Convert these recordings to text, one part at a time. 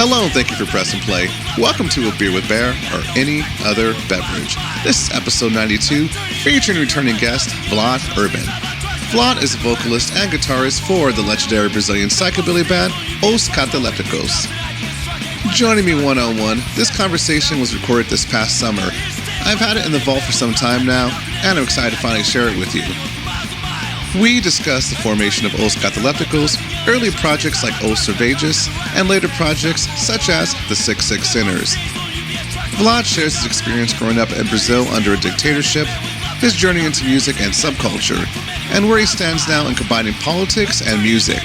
Hello and thank you for pressing play. Welcome to A Beer with Bear or Any Other Beverage. This is episode 92, featuring returning guest Vlad Urban. Vlad is a vocalist and guitarist for the legendary Brazilian psychobilly band Os Catalepticos. Joining me one-on-one, this conversation was recorded this past summer. I've had it in the vault for some time now, and I'm excited to finally share it with you. We discussed the formation of Os Catalepticos, early projects like Os Cervejas, and later projects such as the 66 Sinners. Vlad shares his experience growing up in Brazil under a dictatorship, his journey into music and subculture, and where he stands now in combining politics and music.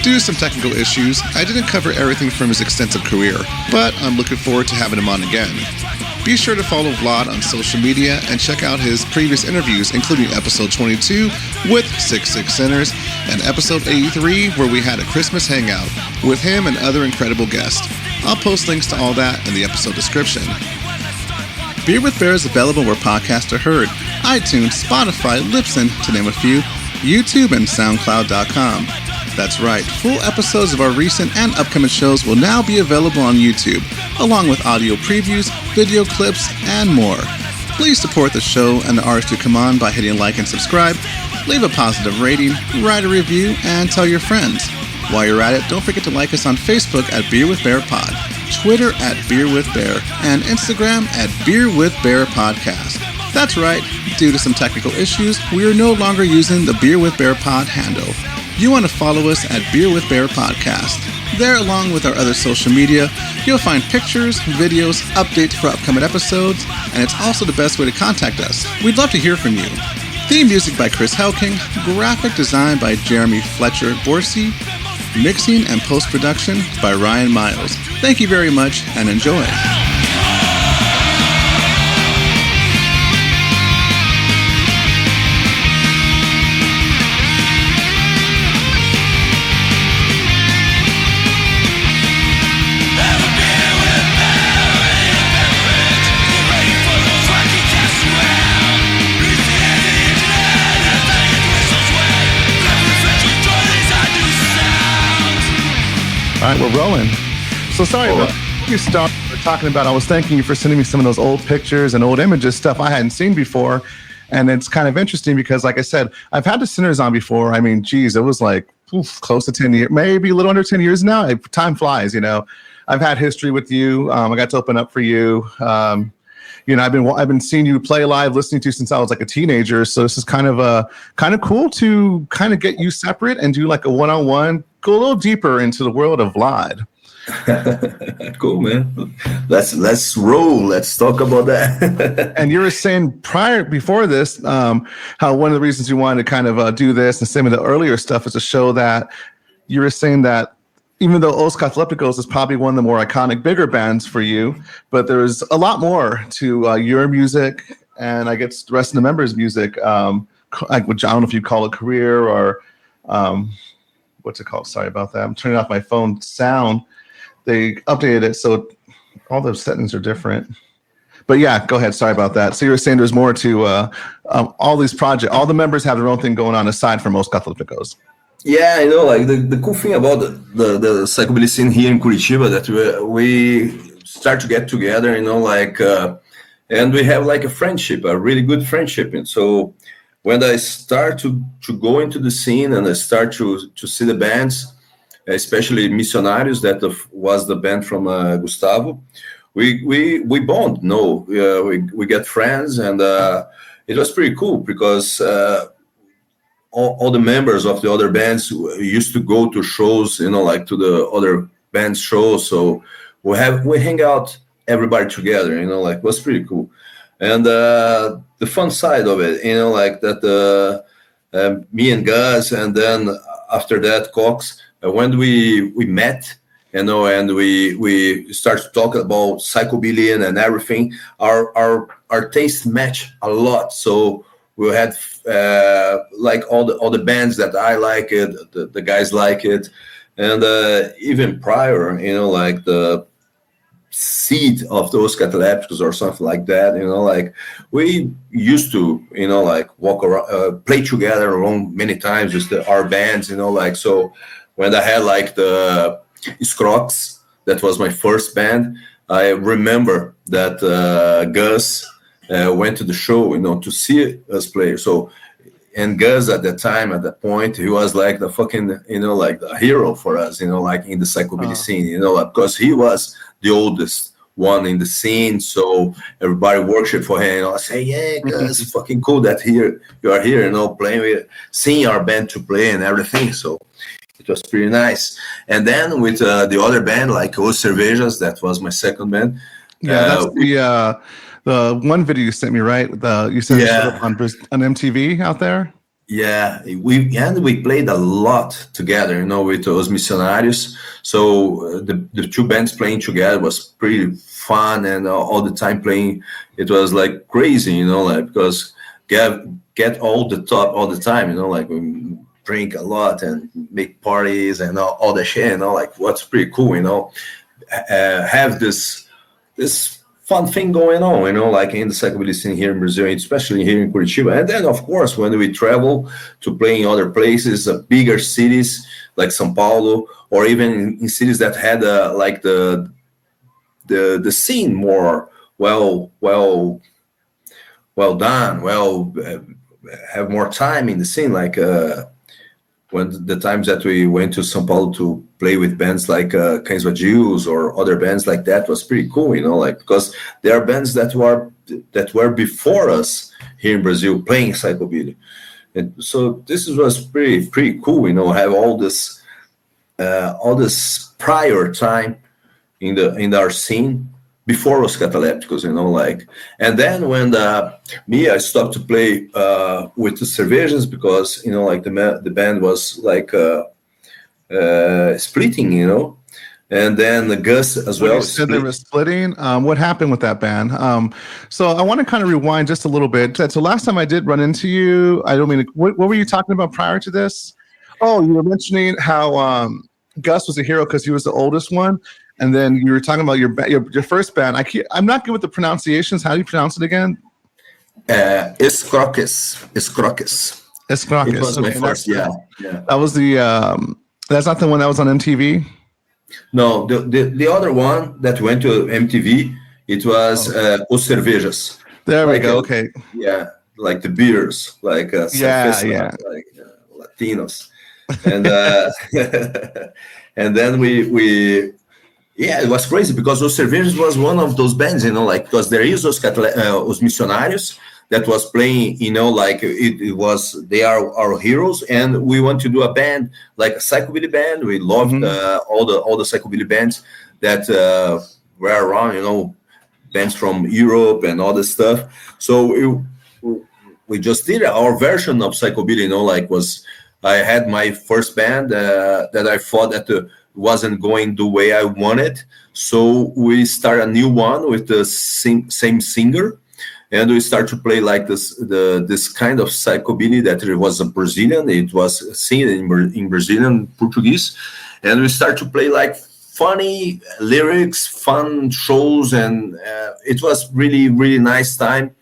Due to some technical issues, I didn't cover everything from his extensive career, but I'm looking forward to having him on again. Be sure to follow Vlad on social media and check out his previous interviews, including episode 22 with 66 Sinners and episode 83 where we had a Christmas hangout with him and other incredible guests. I'll post links to all that in the episode description. Beer with Bear is available where podcasts are heard: iTunes, Spotify, Libsyn, to name a few, YouTube, and SoundCloud.com. That's right, full episodes of our recent and upcoming shows will now be available on YouTube, along with audio previews, video clips, and more. Please support the show and the artists who come on by hitting like and subscribe, leave a positive rating, write a review, and tell your friends. While you're at it, don't forget to like us on Facebook at Beer with Bear Pod, Twitter at Beer with Bear, and Instagram at Beer with Bear Podcast. That's right, due to some technical issues, we are no longer using the Beer with Bear Pod handle. You want to follow us at Beer with Bear Podcast. There, along with our other social media, you'll find pictures, videos, updates for upcoming episodes, and it's also the best way to contact us. We'd love to hear from you. Theme music by Chris Helking, graphic design by Jeremy Fletcher Borsey, mixing and post-production by Ryan Miles. Thank you very much and enjoy. All right, we're rolling. So sorry about you started talking about. I was thanking you for sending me some of those old pictures and old images, stuff I hadn't seen before. And it's kind of interesting because, like I said, I've had the Sinners on before. I mean, geez, it was like close to 10 years, maybe a little under 10 years now. Time flies, you know. I've had history with you. I got to open up for you. You know, I've been seeing you play live, listening to you since I was like a teenager. So this is kind of cool to kind of get you separate and do like a one-on-one, go a little deeper into the world of Vlad. Cool, man. Let's roll. Let's talk about that. And you were saying before this, how one of the reasons you wanted to kind of do this and some of the earlier stuff is to show that you were saying that even though Os Catalepticos is probably one of the more iconic, bigger bands for you, but there's a lot more to your music and I guess the rest of the members' music, which I don't know if you call it career or what's it called? Sorry about that. I'm turning off my phone sound. They updated it, so all those settings are different. But yeah, go ahead. Sorry about that. So you were saying there's more to all these projects. All the members have their own thing going on aside from Os Catalepticos. Yeah, I know. Like the cool thing about the psychobilly scene here in Curitiba that we start to get together, you know, like, and we have like a friendship, a really good friendship. And so when I start to go into the scene and I start to see the bands, especially Missionários, that was the band from Gustavo, we bond. No, we get friends, and it was pretty cool because all the members of the other bands used to go to shows, you know, like to the other bands shows. So we hang out everybody together, you know, like it was pretty cool. And the fun side of it, you know, like that me and Gus, and then after that Cox, when we met, you know, and we start to talk about psychobilly and everything, our taste match a lot. So we had like all the bands that I like it, the guys like it, and even prior, you know, like the seed of those catalepticos or something like that, you know, like we used to, you know, like walk around, play together around many times with our bands, you know, like, so when I had like the Scrox, that was my first band. I remember that Gus went to the show, to see us play. So, and Gus at that time, at that point, he was like the fucking, like the hero for us, like in the psychobilly scene, because he was the oldest one in the scene. So everybody worship for him. I say, yeah, Gus, it's fucking cool that you are here, playing with, seeing our band to play and everything. So it was pretty nice. And then with the other band, like Os Cervejas, that was my second band. Yeah, that's the one video you sent me, right? You sent it on MTV out there. Yeah, we played a lot together, with Os Missionários. So the two bands playing together was pretty fun, and all the time playing, it was like crazy, like because get all the top all the time, like we drink a lot and make parties and all that shit, like what's pretty cool, have this fun thing going on, like in the psychobilly scene here in Brazil, especially here in Curitiba. And then, of course, when we travel to play in other places, bigger cities like São Paulo, or even in cities that had like the scene more well done, have more time in the scene, like when the times that we went to São Paulo to play with bands like Cães Vadios or other bands like that was pretty cool, like because there are bands that were before us here in Brazil playing psychobilly, and so this was pretty cool, have all this prior time in our scene before Os Catalepticos, like, and then when I stopped to play with the Cervejas because, like the band was like splitting, and then the Gus as well. You said they were splitting. What happened with that band? So I want to kind of rewind just a little bit. So last time I did run into you, I don't mean, what were you talking about prior to this? Oh, you were mentioning how Gus was a hero because he was the oldest one. And then you were talking about your first band. I'm not good with the pronunciations. How do you pronounce it again? Os Croques. It was my first. Yeah. That was that's not the one that was on MTV. No, the other one that went to MTV, it was Os Cervejas. There we go. Okay. Yeah, like the beers, like cerveza, like Latinos, and and then we. Yeah, it was crazy because Os Cervejas was one of those bands, like because there is Os Missionários that was playing, like it was, they are our heroes, and we want to do a band like a psychobilly band. We loved all the psychobilly bands that were around, bands from Europe and all this stuff. So we just did our version of psychobilly, like I had my first band that I thought that wasn't going the way I wanted, so we start a new one with the same singer, and we start to play like this kind of psychobilly that it was a Brazilian. It was seen in Brazilian Portuguese, and we start to play like funny lyrics, fun shows, and it was really, really nice time.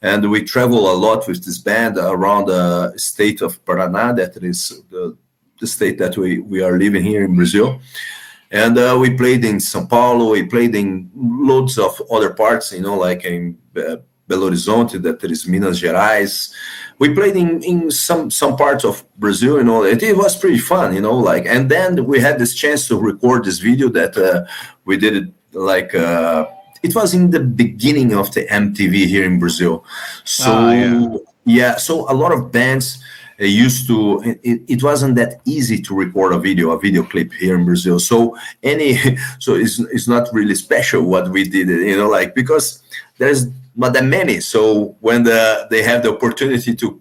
And we travel a lot with this band around the state of Paraná, that is the state that we are living here in Brazil. And we played in São Paulo, we played in loads of other parts, like in Belo Horizonte, that is Minas Gerais. We played in some parts of Brazil, it was pretty fun, like, and then we had this chance to record this video that we did it like, it was in the beginning of the MTV here in Brazil. So, so a lot of bands used to, it wasn't that easy to record a video clip here in Brazil. So it's not really special what we did, like, because there's not that many. So when they have the opportunity to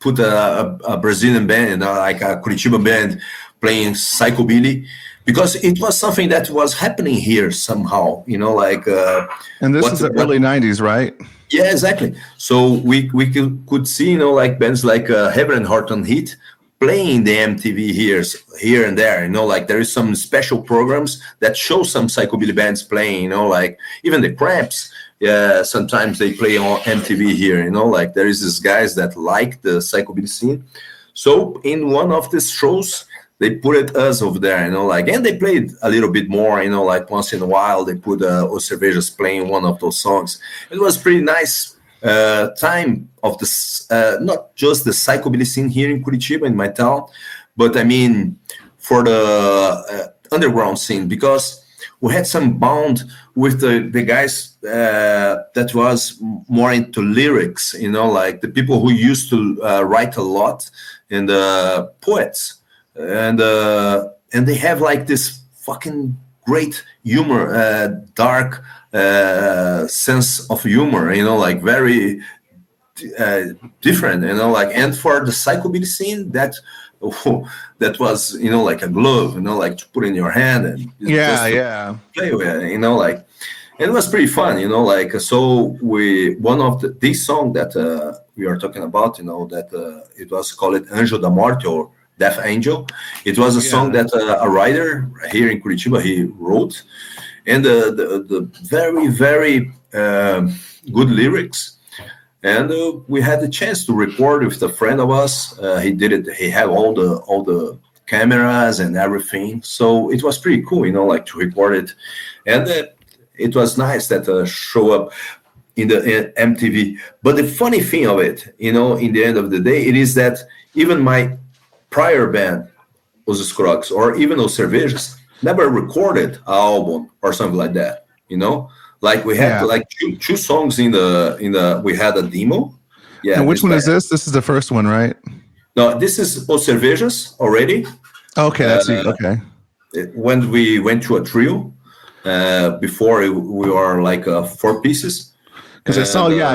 put a Brazilian band, like a Curitiba band playing psychobilly, because it was something that was happening here somehow, like. And this is the early 90s, right? Yeah, exactly. So we could see, like bands like Heaven and Heart on Heat playing the MTV here and there, like there is some special programs that show some psychobilly bands playing, like even the Cramps. Yeah, sometimes they play on MTV here, like there is these guys that like the psychobilly scene. So in one of these shows, they put us over there, and they played a little bit more, like once in a while they put Os Cervejas playing one of those songs. It was pretty nice time of this, not just the psychobilly scene here in Curitiba, in my town, but I mean for the underground scene, because we had some bond with the guys that was more into lyrics, like the people who used to write a lot, and poets, and they have like this fucking great humor, dark sense of humor, like very different, and for the psychobilly scene, that was, like a glove, like to put in your hand and play with, like, and it was pretty fun, so one of this song that we are talking about, that it was called Anjo da Morte, or Death Angel. It was a song that a writer here in Curitiba, he wrote, and the very, very good lyrics. And we had the chance to record with a friend of us. He did it. He had all the cameras and everything. So it was pretty cool, like to record it. And it was nice that show up in the MTV. But the funny thing of it, in the end of the day, it is that even my prior band, Os Crocs, or even Os Cervejas, never recorded an album or something like that, Like we had like two songs in the we had a demo. Yeah. And which one is this? This is the first one, right? No, this is Os Cervejas already. Okay, that's okay. When we went to a trio, before we were like 4 pieces. Because I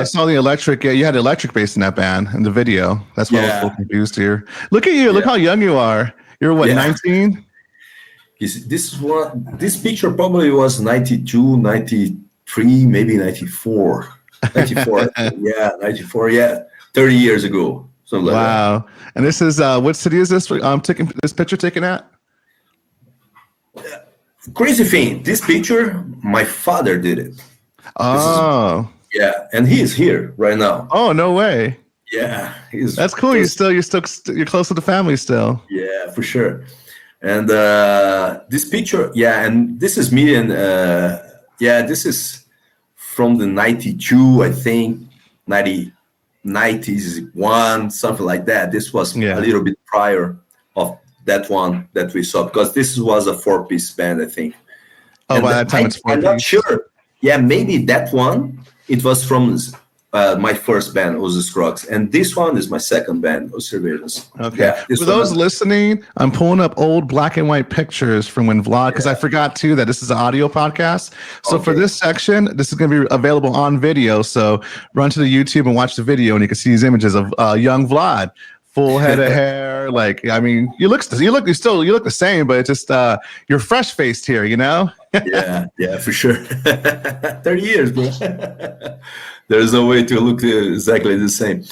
saw the electric. Yeah, you had electric bass in that band in the video. That's why I was a little confused here. Look at you! Look how young you are. You're what, 19? This picture probably was 92, 93, maybe 94. 94, 94, 30 years ago. Something like that. And this is, what city is this? Taking this picture taken at? Crazy thing, this picture, my father did it. Oh. And he is here right now. Oh, no way. Yeah. That's cool. You're close to the family still. Yeah, for sure. And this picture, and this is me, and this is from the 92, I think, 91, something like that. This was a little bit prior of that one that we saw, because this was a 4-piece band, I think. Oh, by that time it's 4-piece. I'm not sure. Yeah, maybe that one, it was from my first band, Os Crocs, and this one is my second band, Os Cervejas. Okay. For those listening, I'm pulling up old black and white pictures from when Vlad, because I forgot too that this is an audio podcast. So for this section, this is going to be available on video. So run to the YouTube and watch the video, and you can see these images of young Vlad, full head of hair. Like, I mean, you look the same, but it's just you're fresh faced here, yeah, for sure. 30 years, bro. There's no way to look exactly the same.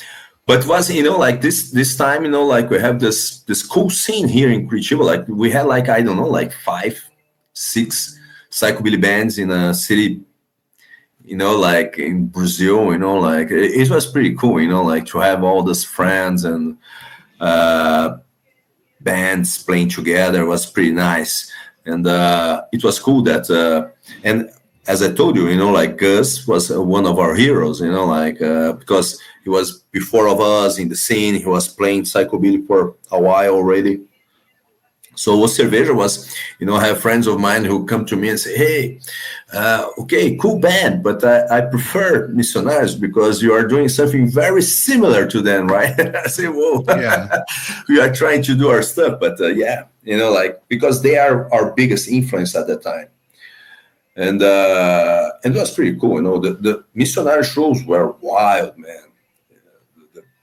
But was, like this time, like we have this cool scene here in Curitiba. Like we had like, I don't know, like 5, 6 psychobilly bands in a city, like in Brazil, like it was pretty cool, like to have all those friends and bands playing together was pretty nice. And it was cool that, and as I told you, like Gus was one of our heroes, like because he was before of us in the scene. He was playing psychobilly for a while already. So Os Cerveja was, I have friends of mine who come to me and say, hey, okay, cool band, but I prefer Missionários because you are doing something very similar to them, right? I say, whoa, we are trying to do our stuff, but like, because they are our biggest influence at that time. And it was pretty cool, the Missionários shows were wild, man.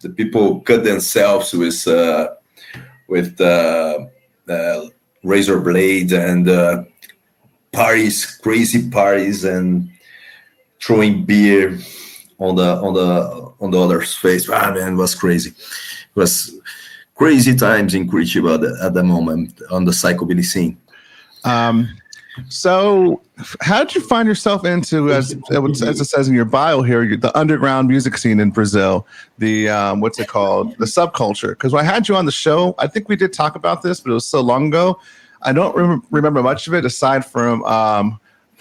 The people cut themselves with razor blades and crazy parties, and throwing beer on the other's face. Man, it was crazy. It was crazy times in Curitiba at the moment on the psychobilly scene. So, how did you find yourself into, as it says in your bio here, the underground music scene in Brazil? The what's it called? The subculture. Because when I had you on the show, I think we did talk about this, but it was so long ago. I don't remember much of it aside from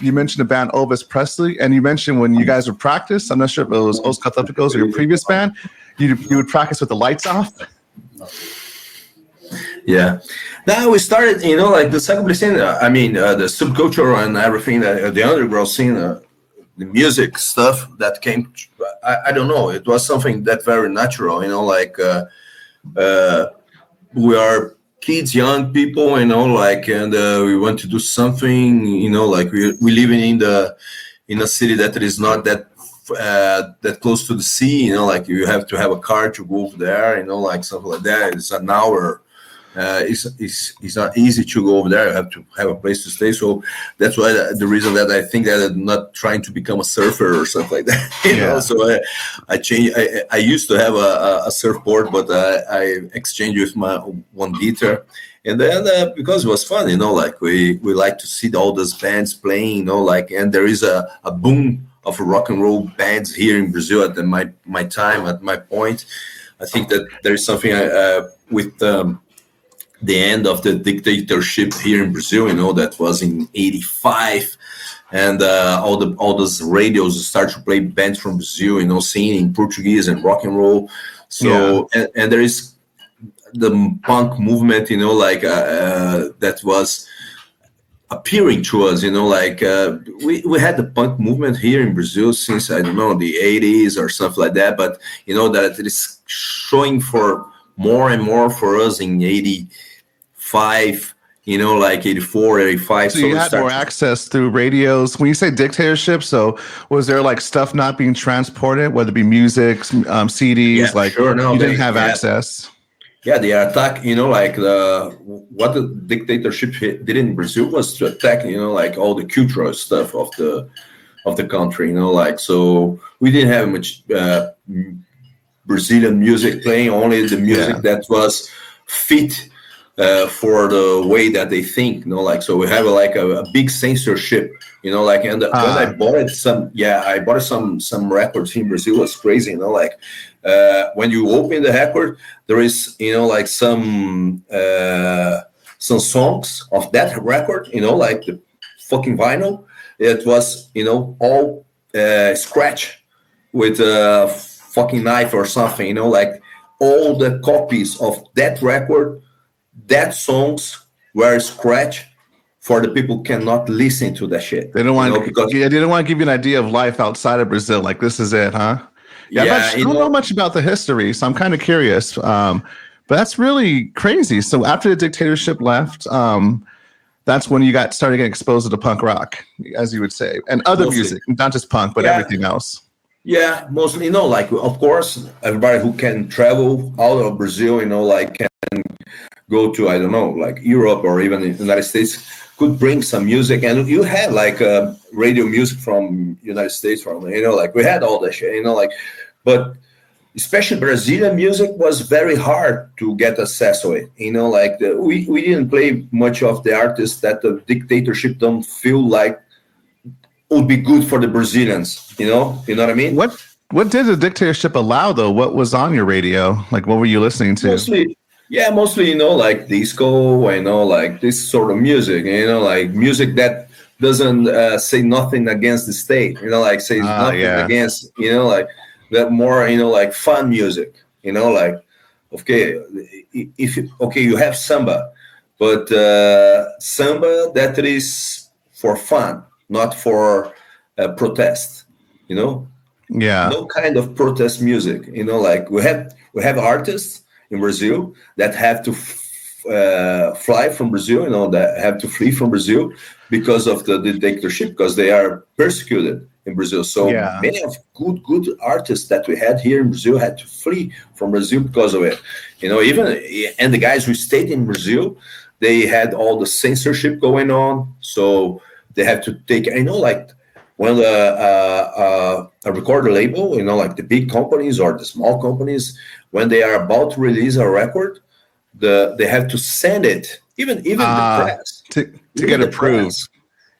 you mentioned the band Elvis Presley, and you mentioned when you guys would practice. I'm not sure if it was Os Catalepticos or your previous band. You would practice with the lights off. Yeah. Now we started, like the psychobilly scene. The subculture and everything, the underground scene, the music stuff that came. I don't know. It was something that very natural. We are kids, young people, and we want to do something. We living in a city that is not that close to the sea. You have to have a car to go over there. Something like that. It's an hour. It's not easy to go over there. You have to have a place to stay. So that's why the reason that I think that I'm not trying to become a surfer or something like that. So I changed. I used to have a surfboard, but I exchanged with my one guitar. And then because it was fun, we like to see all those bands playing, and there is a boom of rock and roll bands here in Brazil at my time, at my point. I think that there is something with the end of the dictatorship here in Brazil, that was in 85, and all those radios start to play bands from Brazil, singing in Portuguese and rock and roll. So and there is the punk movement, that was appearing to us, we had the punk movement here in Brazil since, I don't know, the 80s or something like that, but that it is showing for more and more for us in 85, 84, 85. So you had more access through radios. When you say dictatorship, so was there stuff not being transported, whether it be music, CDs? You didn't have access. Yeah, the attack, what the dictatorship did in Brazil was to attack, all the cultural stuff of the country, so we didn't have much Brazilian music playing, only the music that was fit for the way that they think, so we have a big censorship, and when I bought some records in Brazil. It was crazy, when you open the record, there is some songs of that record, the fucking vinyl. It was all scratch with a fucking knife or something, all the copies of that record, that songs were scratched for the people cannot listen to that shit. They don't want they didn't want to give you an idea of life outside of Brazil. This is it, huh? I don't know much about the history, so I'm kind of curious. But that's really crazy. So after the dictatorship left, that's when you started getting exposed to the punk rock, as you would say, and other music, not just punk, but everything else. Yeah, mostly, of course, everybody who can travel out of Brazil, can go to, I don't know, Europe or even the United States, could bring some music. And you had radio music from United States, we had all that shit, but especially Brazilian music was very hard to get access to it. We didn't play much of the artists that the dictatorship don't feel like would be good for the Brazilians, you know what I mean? What did the dictatorship allow though? What was on your radio? What were you listening to? Mostly, disco, this sort of music, music that doesn't say nothing against the state, says nothing against, that more, fun music, okay, you have samba, but samba that is for fun, not for protest, no kind of protest music, we have artists in Brazil that have to fly from Brazil, that have to flee from Brazil because of the dictatorship, because they are persecuted in Brazil. So many of good artists that we had here in Brazil had to flee from Brazil because of it. And the guys who stayed in Brazil, they had all the censorship going on. So they have to take, when a record label, the big companies or the small companies, when they are about to release a record, they have to send it, even the press. To get approved.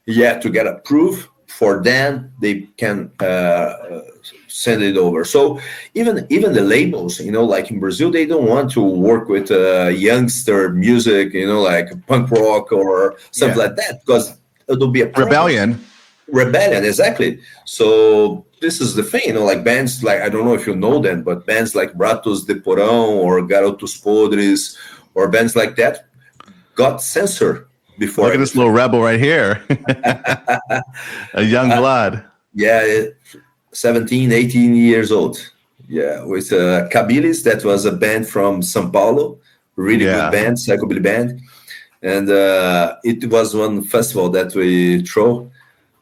yeah, to get approved. For them, they can send it over. So even the labels, like in Brazil, they don't want to work with youngster music, like punk rock or something like that, because it'll be a problem. Rebellion, exactly. So this is the thing, like bands like, I don't know if you know them, but bands like Ratos de Porão or Garotos Podres or bands like that got censored before. Look at this little rebel right here. A young Vlad. Yeah, 17, 18 years old. Yeah, with Cabilis, that was a band from São Paulo, really good band, psychobilly band. And it was one festival that we throw.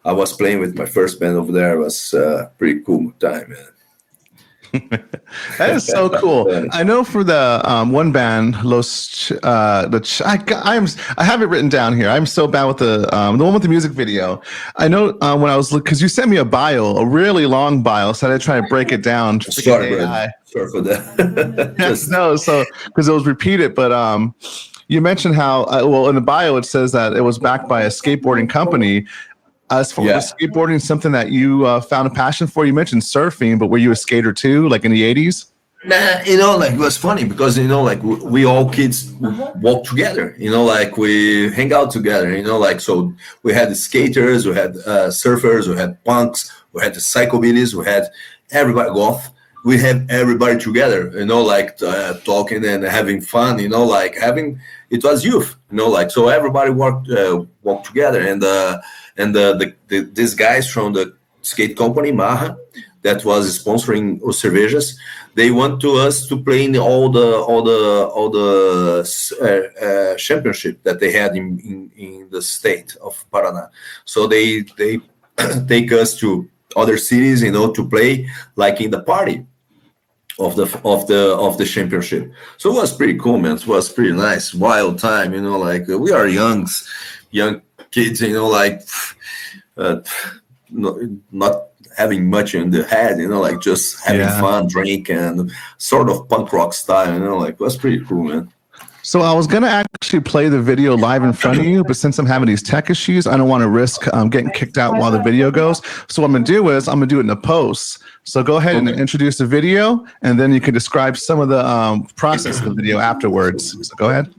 I was playing with my first band over there. It was a pretty cool time, man. That is so cool. I know for the one band, I have it written down here. I'm so bad with the one with the music video. I know when I was, because you sent me a bio, a really long bio, so I had to try to break it down. Sorry for that. No, so because it was repeated, but you mentioned how in the bio it says that it was backed by a skateboarding company. As far as skateboarding, something that you found a passion for, you mentioned surfing, but were you a skater too, like in the 80s? Nah, like it was funny because, like we all kids walk together, like we hang out together, like, so we had the skaters, we had surfers, we had punks, we had the psychobillies, we had everybody goth. We had everybody together, like talking and having fun, like it was youth, like, so everybody walked together. And these guys from the skate company Maha, that was sponsoring Os Cervejas, they want us to play in all the championship that they had in the state of Paraná. So they take us to other cities, to play like in the party of the championship. So it was pretty cool, man. It was pretty nice, wild time, like we are young kids, like not having much in the head, like just having fun, drink, and sort of punk rock style, like it was pretty cool, man. So I was going to actually play the video live in front of you, but since I'm having these tech issues, I don't want to risk getting kicked out while the video goes. So what I'm going to do is I'm going to do it in the post. So go ahead and introduce the video, and then you can describe some of the process of the video afterwards. So go ahead.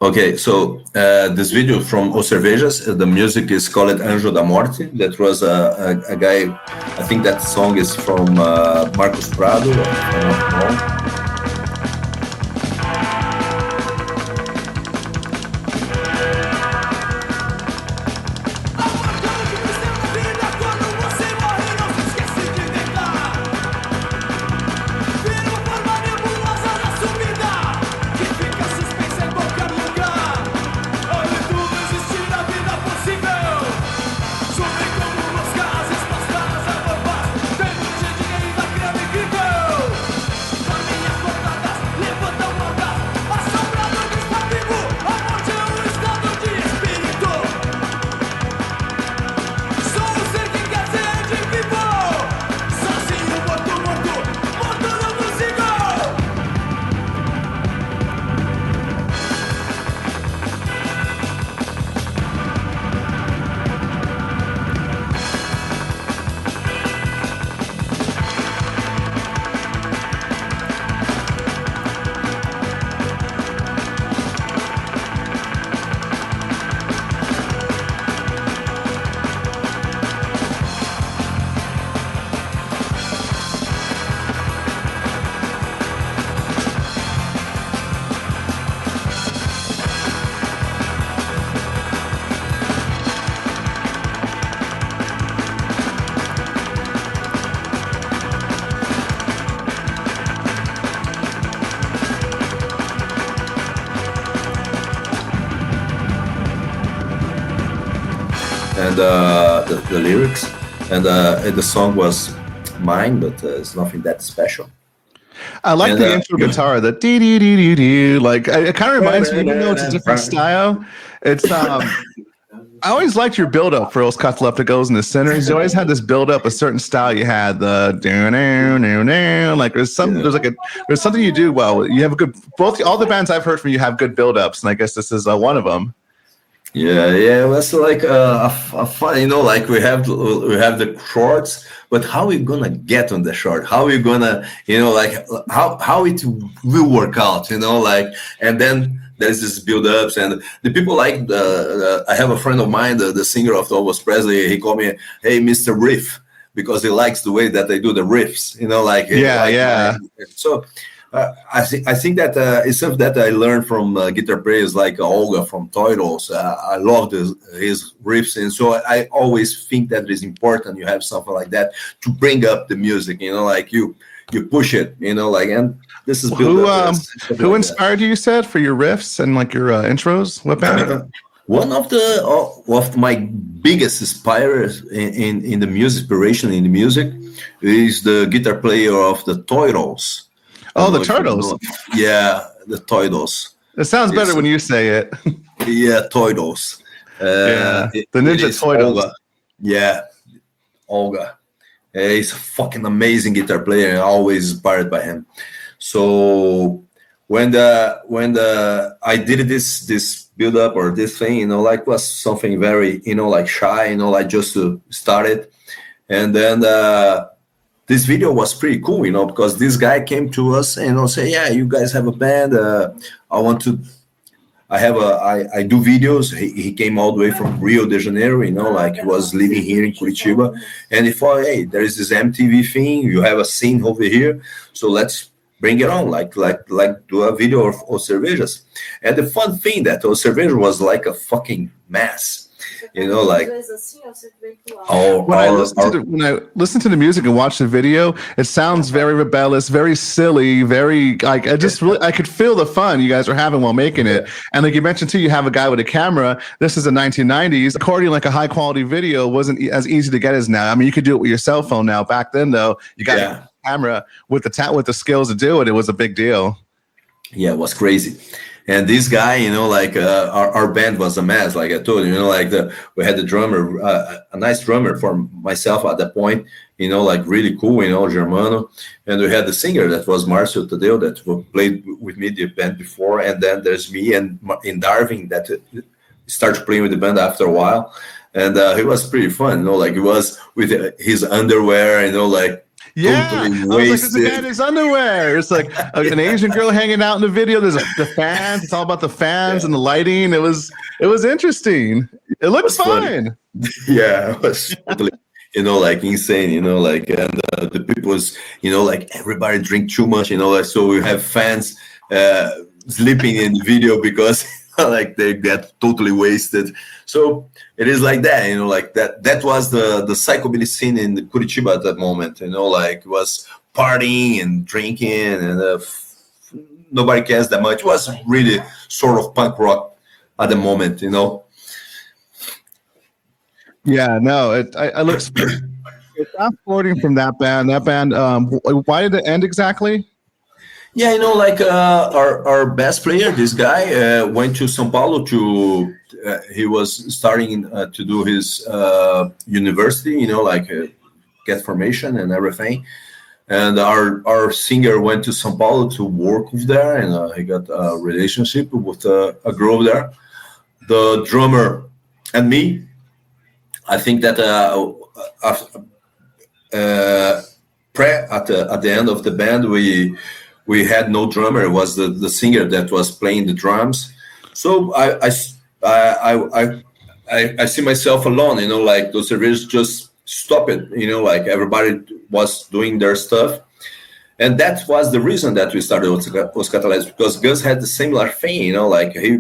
Okay, so this video from Os Cervejas, the music is called Anjo da Morte. That was a guy, I think that song is from Marcos Prado, if I'm not wrong. And the lyrics, and the song was mine, but it's nothing that special. I like the intro guitar, the dee dee dee dee dee. Like it kind of reminds me, even though it's a different style. It's I always liked your build up for Os Catalepticos in the centers. You always had this build up, a certain style you had. The like there's something you do well. You have a good all the bands I've heard from you have good build ups, and I guess this is one of them. Yeah, it was like a fun, like we have the shorts, but how we gonna get on the short? How we gonna, like how it will work out, like, and then there's this build-ups and the people like I have a friend of mine, the singer of Elvis Presley. He called me, "Hey, Mr. Riff," because he likes the way that they do the riffs, like Yeah, like yeah. so. I think that it's something that I learned from guitar players like Olga from Toidos. I love his riffs, and so I always think that it is important you have something like that to bring up the music. Like you push it. Like, and this is built Who up. who Like inspired you? You said for your riffs and like your intros. What band? that. One of my biggest inspirers in the music, inspiration in the music, is the guitar player of the Toidos. I Oh, don't the know if you Turtles. know. Yeah, the Toidos. It sounds better It's when you say it. Yeah, Toidos. Yeah, the It Ninja is Turtles. Olga. Yeah, Olga. He's a fucking amazing guitar player, and always inspired by him. So when the I did this build up or this thing, like was something very like shy, like just to start it, and then this video was pretty cool, because this guy came to us and say, "Yeah, you guys have a band. I want to. I do videos." He came all the way from Rio de Janeiro, like he was living here in Curitiba, and he thought, "Hey, there is this MTV thing. You have a scene over here, so let's bring it on. Like do a video of Os Cervejas." And the fun thing that Os Cervejas was like a fucking mess, like When I listen to the music and watch the video, it sounds very rebellious, very silly, very like I just really I could feel the fun you guys are having while making it. And like you mentioned too, you have a guy with a camera. This is the 1990s. Recording like a high quality video wasn't as easy to get as now. I mean, you could do it with your cell phone now. Back then, though, you got a camera with the skills to do it. It was a big deal. Yeah, it was crazy. And this guy, like our band was a mess. Like I told you, like we had the drummer, a nice drummer for myself at that point, like really cool, Germano. And we had the singer that was Marcio Tadeu that played with me the band before. And then there's me and Darwin that started playing with the band after a while. And it was pretty fun, like it was with his underwear, like yeah, totally I was like, wasted. this guy in his underwear. It's like an Asian girl hanging out in the video. There's the fans. It's all about the fans and the lighting. It was interesting. It looked fun. Yeah, it was totally, like insane. Like, and the people was, like everybody drink too much. Like, so we have fans sleeping in the video because like they get totally wasted. So it is like that, like that was the psychobilly scene in the Curitiba at that moment, like it was partying and drinking and nobody cares that much. It was really sort of punk rock at the moment, Yeah, no, I look. Fast forwarding from that band. Why did it end exactly? Yeah, like our bass player, this guy went to São Paulo to. He was starting to do his university, like get formation and everything. And our singer went to São Paulo to work with there, and he got a relationship with a girl there. The drummer and me, I think that at the end of the band, we had no drummer. It was the singer that was playing the drums. So I see myself alone, like those Cervejas just stop it, like everybody was doing their stuff. And that was the reason that we started Os Catalepticos, because Gus had the similar thing, like he,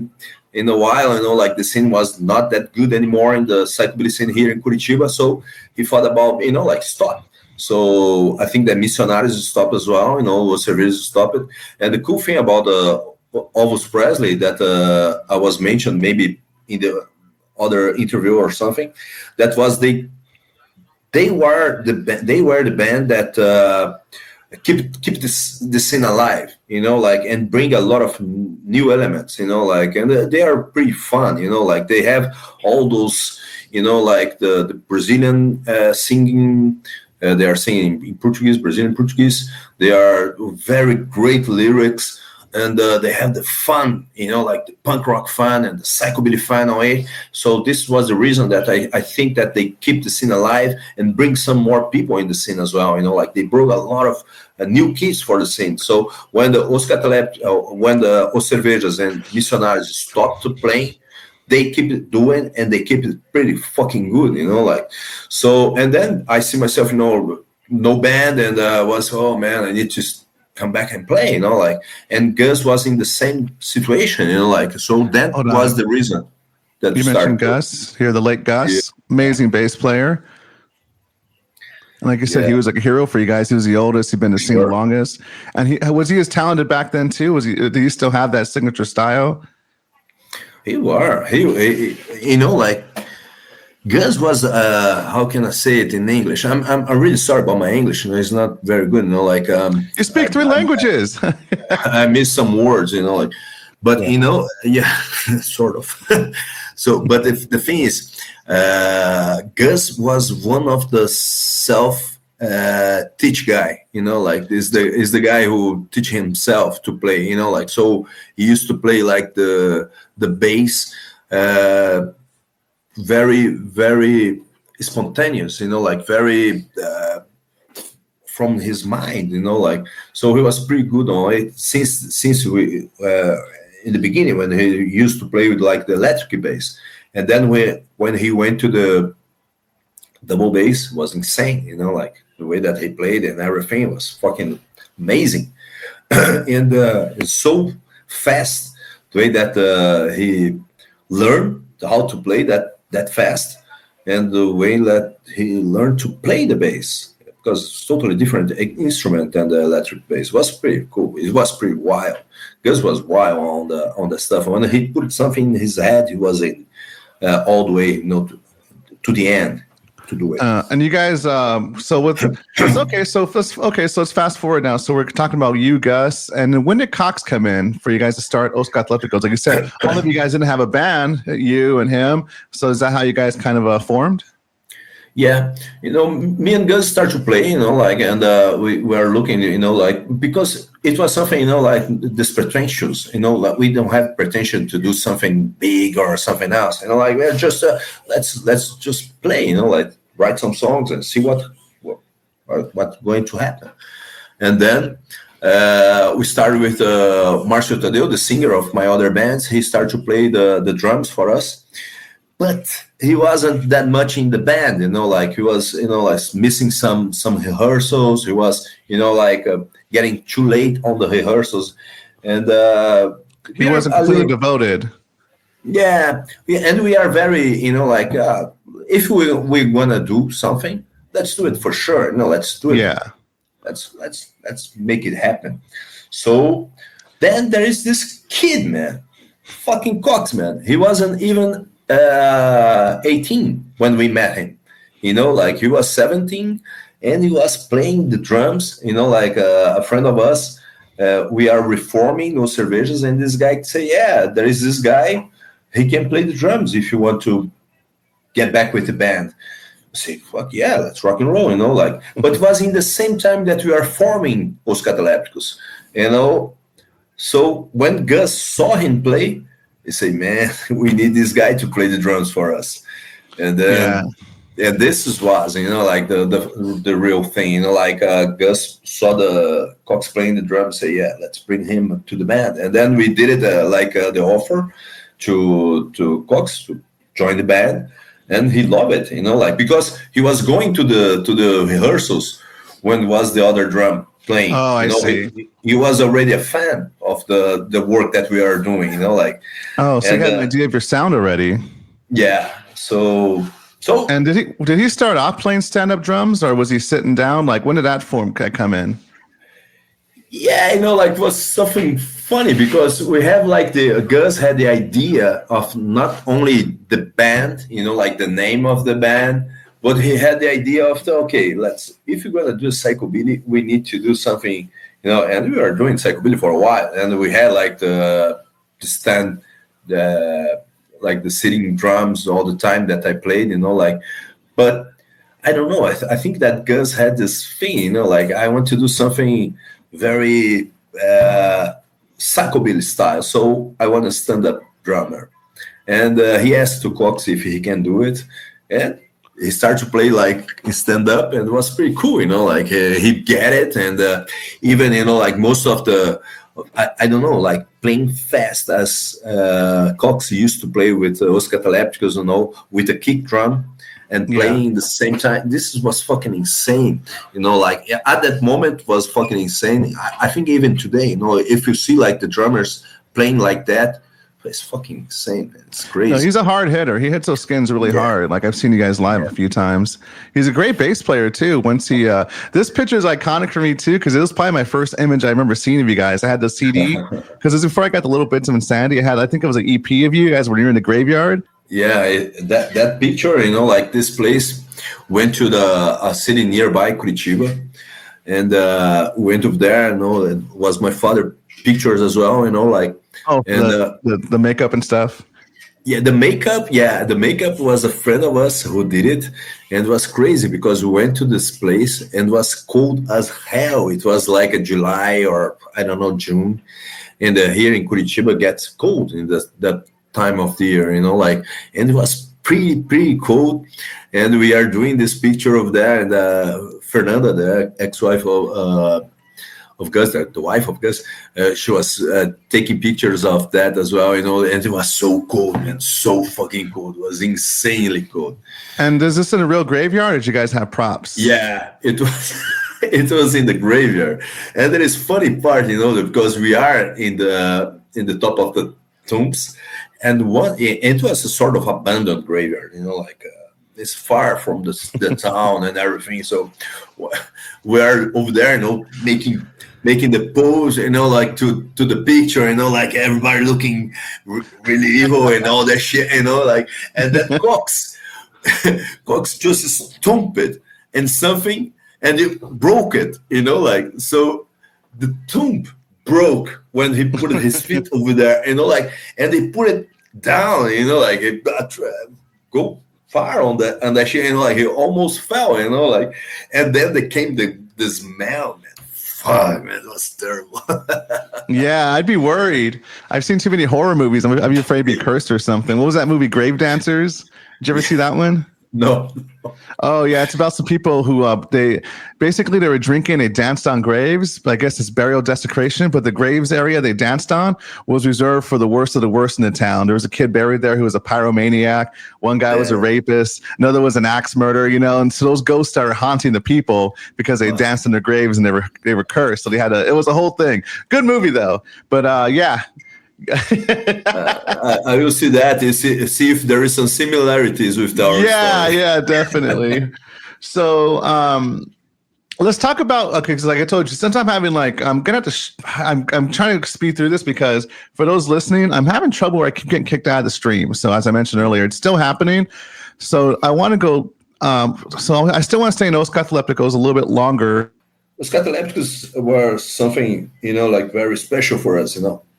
in a while, like the scene was not that good anymore in the psychobilly scene here in Curitiba. So he thought about, like stop. So I think that Missionários stopped as well, Os Cervejas stopped it. And the cool thing about Elvis Presley that I was mentioned maybe in the other interview or something, that was they were the band that keep the scene alive, like, and bring a lot of new elements, like, and they are pretty fun, like they have all those, like the Brazilian singing. They are singing in Portuguese, Brazilian Portuguese. They are very great lyrics. and they have the fun, like the punk rock fun and the psychobilly fun on it. So this was the reason that I think that they keep the scene alive and bring some more people in the scene as well. Like they brought a lot of new kids for the scene. So when the Os Catalepticos, when the Os Cervejas and Missionaries stopped to play, they keep it doing, and they keep it pretty fucking good, So, and then I see myself, no band, and was, oh man, I need to come back and play, and Gus was in the same situation, so that was the reason that you mentioned Gus here, the late Gus, amazing bass player. And like you said, he was like a hero for you guys. He was the oldest. He'd been to scene the longest. And was he as talented back then too? Did he still have that signature style? He Gus was how can I say it in English? I'm really sorry about my English. It's not very good. You speak three languages. I miss some words. But sort of. So, but the thing is, Gus was one of the teach guy. Is the guy who teach himself to play. So he used to play like the bass. Very, very spontaneous, very from his mind, so he was pretty good on it since we in the beginning, when he used to play with like the electric bass, and then when he went to the double bass, was insane, the way that he played and everything was fucking amazing. And it's so fast the way that he learned how to play that fast, and the way that he learned to play the bass, because it's totally different instrument than the electric bass. Was pretty cool. It was pretty wild. Gus was wild on the stuff. When he put something in his head, he was all the way, to the end to do it. And you guys, so let's fast forward now. So we're talking about you, Gus, and when did Cox come in for you guys to start Os Catalepticos? Like you said, all of you guys didn't have a band, you and him. So is that how you guys kind of formed? Yeah, me and Gus start to play, and we were looking, because it was something, this pretentious, like we don't have pretension to do something big or something else, we're just let's just play, write some songs and see what's going to happen. And then we started with Marcio Tadeu, the singer of my other bands. He started to play the drums for us. But he wasn't that much in the band, he was, missing some rehearsals. He was, getting too late on the rehearsals. And he wasn't completely devoted. Yeah. And we are very, if we're going to do something, let's do it for sure. Let's do it. Yeah. Let's make it happen. So then there is this kid, man, fucking Cox, man. He wasn't even 18 when we met him, he was 17, and he was playing the drums, a friend of us, we are reforming Os Cervejas, and this guy say, yeah, there is this guy, he can play the drums if you want to get back with the band. I say, fuck yeah, let's rock and roll, but it was in the same time that we are forming Os Catalepticos, so when Gus saw him play, he said, man, we need this guy to play the drums for us. And then, and this was, the real thing, Gus saw the Cox playing the drums, say, yeah, let's bring him to the band. And then we did it the offer to Cox to join the band. And he loved it, because he was going to the rehearsals when was the other drum playing. Oh, I see. He was already a fan of the work that we are doing, Oh, so you had an idea of your sound already. Yeah. So. And did he start off playing stand-up drums, or was he sitting down? Like, when did that form come in? Yeah, it was something funny, because we have Gus had the idea of not only the band, the name of the band, but he had the idea of if you're gonna do psychobilly, we need to do something, and we were doing psychobilly for a while, and we had the stand, the sitting drums all the time that I played, but I don't know. I think that Gus had this thing, I want to do something very psychobilly style. So I want a stand-up drummer. And he asked to Cox if he can do it. And he started to play like in stand-up, and it was pretty cool, like he get it. And even, like most of the, I don't know, like playing fast as Cox used to play with Os Catalepticos, with a kick drum and playing the same time. This was fucking insane, like at that moment was fucking insane. I think even today, if you see like the drummers playing like that, it's fucking insane, man. It's crazy. No, he's a hard hitter. He hits those skins really hard. Like I've seen you guys live a few times. He's a great bass player too. Once he, this picture is iconic for me too, because it was probably my first image I remember seeing of you guys. I had the CD because this was before I got the Little Bits of Insanity. I think it was an EP of you guys when you were in the graveyard. Yeah, that picture, like this place, went to a city nearby, Curitiba, and went up there. It was my father pictures as well. Like. Oh, and the makeup and stuff. Yeah, the makeup was a friend of us who did it, and it was crazy because we went to this place and it was cold as hell. It was like a July or I don't know, June, and here in Curitiba gets cold in that time of the year, and it was pretty cold. And we are doing this picture of that, and Fernanda, the ex-wife of Gus, the wife of Gus, she was taking pictures of that as well, and it was so cold, man, so fucking cold. It was insanely cold. And is this in a real graveyard, or did you guys have props? Yeah, it was. It was in the graveyard, and there is funny part, because we are in the top of the tombs, and it was a sort of abandoned graveyard, it's far from the town and everything. So we are over there, making the pose, like to the picture, like everybody looking really evil and all that shit, like, and then Cox just stomped it and something, and it broke it, like, so the tomb broke when he put his feet over there, and they put it down, like it go far on that shit, like he almost fell, like, and then there came the smell, man. Fuck, man, it was terrible. Yeah, I'd be worried. I've seen too many horror movies. I'm afraid to be cursed or something. What was that movie, Grave Dancers? Did you ever see that one? No. Oh yeah, it's about some people who they were drinking. They danced on graves. But I guess it's burial desecration. But the graves area they danced on was reserved for the worst of the worst in the town. There was a kid buried there who was a pyromaniac. One guy was a rapist. Another was an axe murderer. And so those ghosts started haunting the people because they danced in their graves and they were cursed. So it was a whole thing. Good movie though. But yeah. I will see that. See if there is some similarities with our story. Yeah, definitely. So let's talk about because like I told you, since I'm having I'm gonna have to I'm trying to speed through this because for those listening, I'm having trouble where I keep getting kicked out of the stream. So as I mentioned earlier, it's still happening. So I want to go. So I still want to stay in Os Catalepticos a little bit longer. Os Catalepticos were something like very special for us.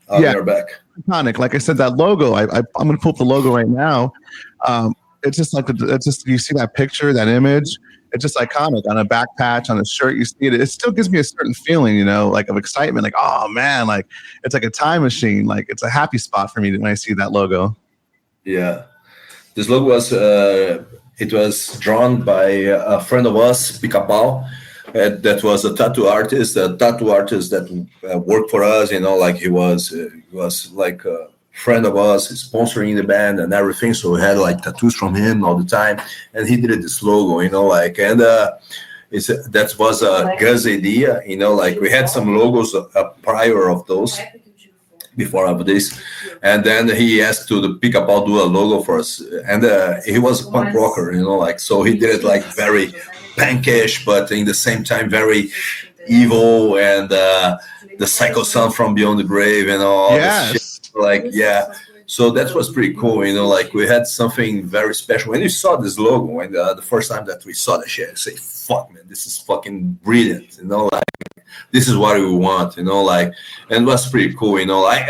Our back. Iconic. Like I said, that logo. I'm going to pull up the logo right now. It's just you see that picture, that image. It's just iconic on a back patch, on a shirt. You see it. It still gives me a certain feeling, like of excitement. Like, oh man, like it's like a time machine. Like it's a happy spot for me when I see that logo. Yeah, this logo was it was drawn by a friend of us, Catale. That was a tattoo artist that worked for us, like he was like a friend of us, sponsoring the band and everything. So we had like tattoos from him all the time, and he did this logo, and that was a Gus idea, like we had some logos prior of those before of this, and then he asked to the Pica-Pau do a logo for us, and he was a punk rocker, so he did it like very punkish, but in the same time very evil, and the psycho sound from Beyond the Grave and all this shit. So that was pretty cool, like we had something very special. When you saw this logo, and the first time that we saw the shit, I say, fuck man, this is fucking brilliant, like this is what we want, and it was pretty cool,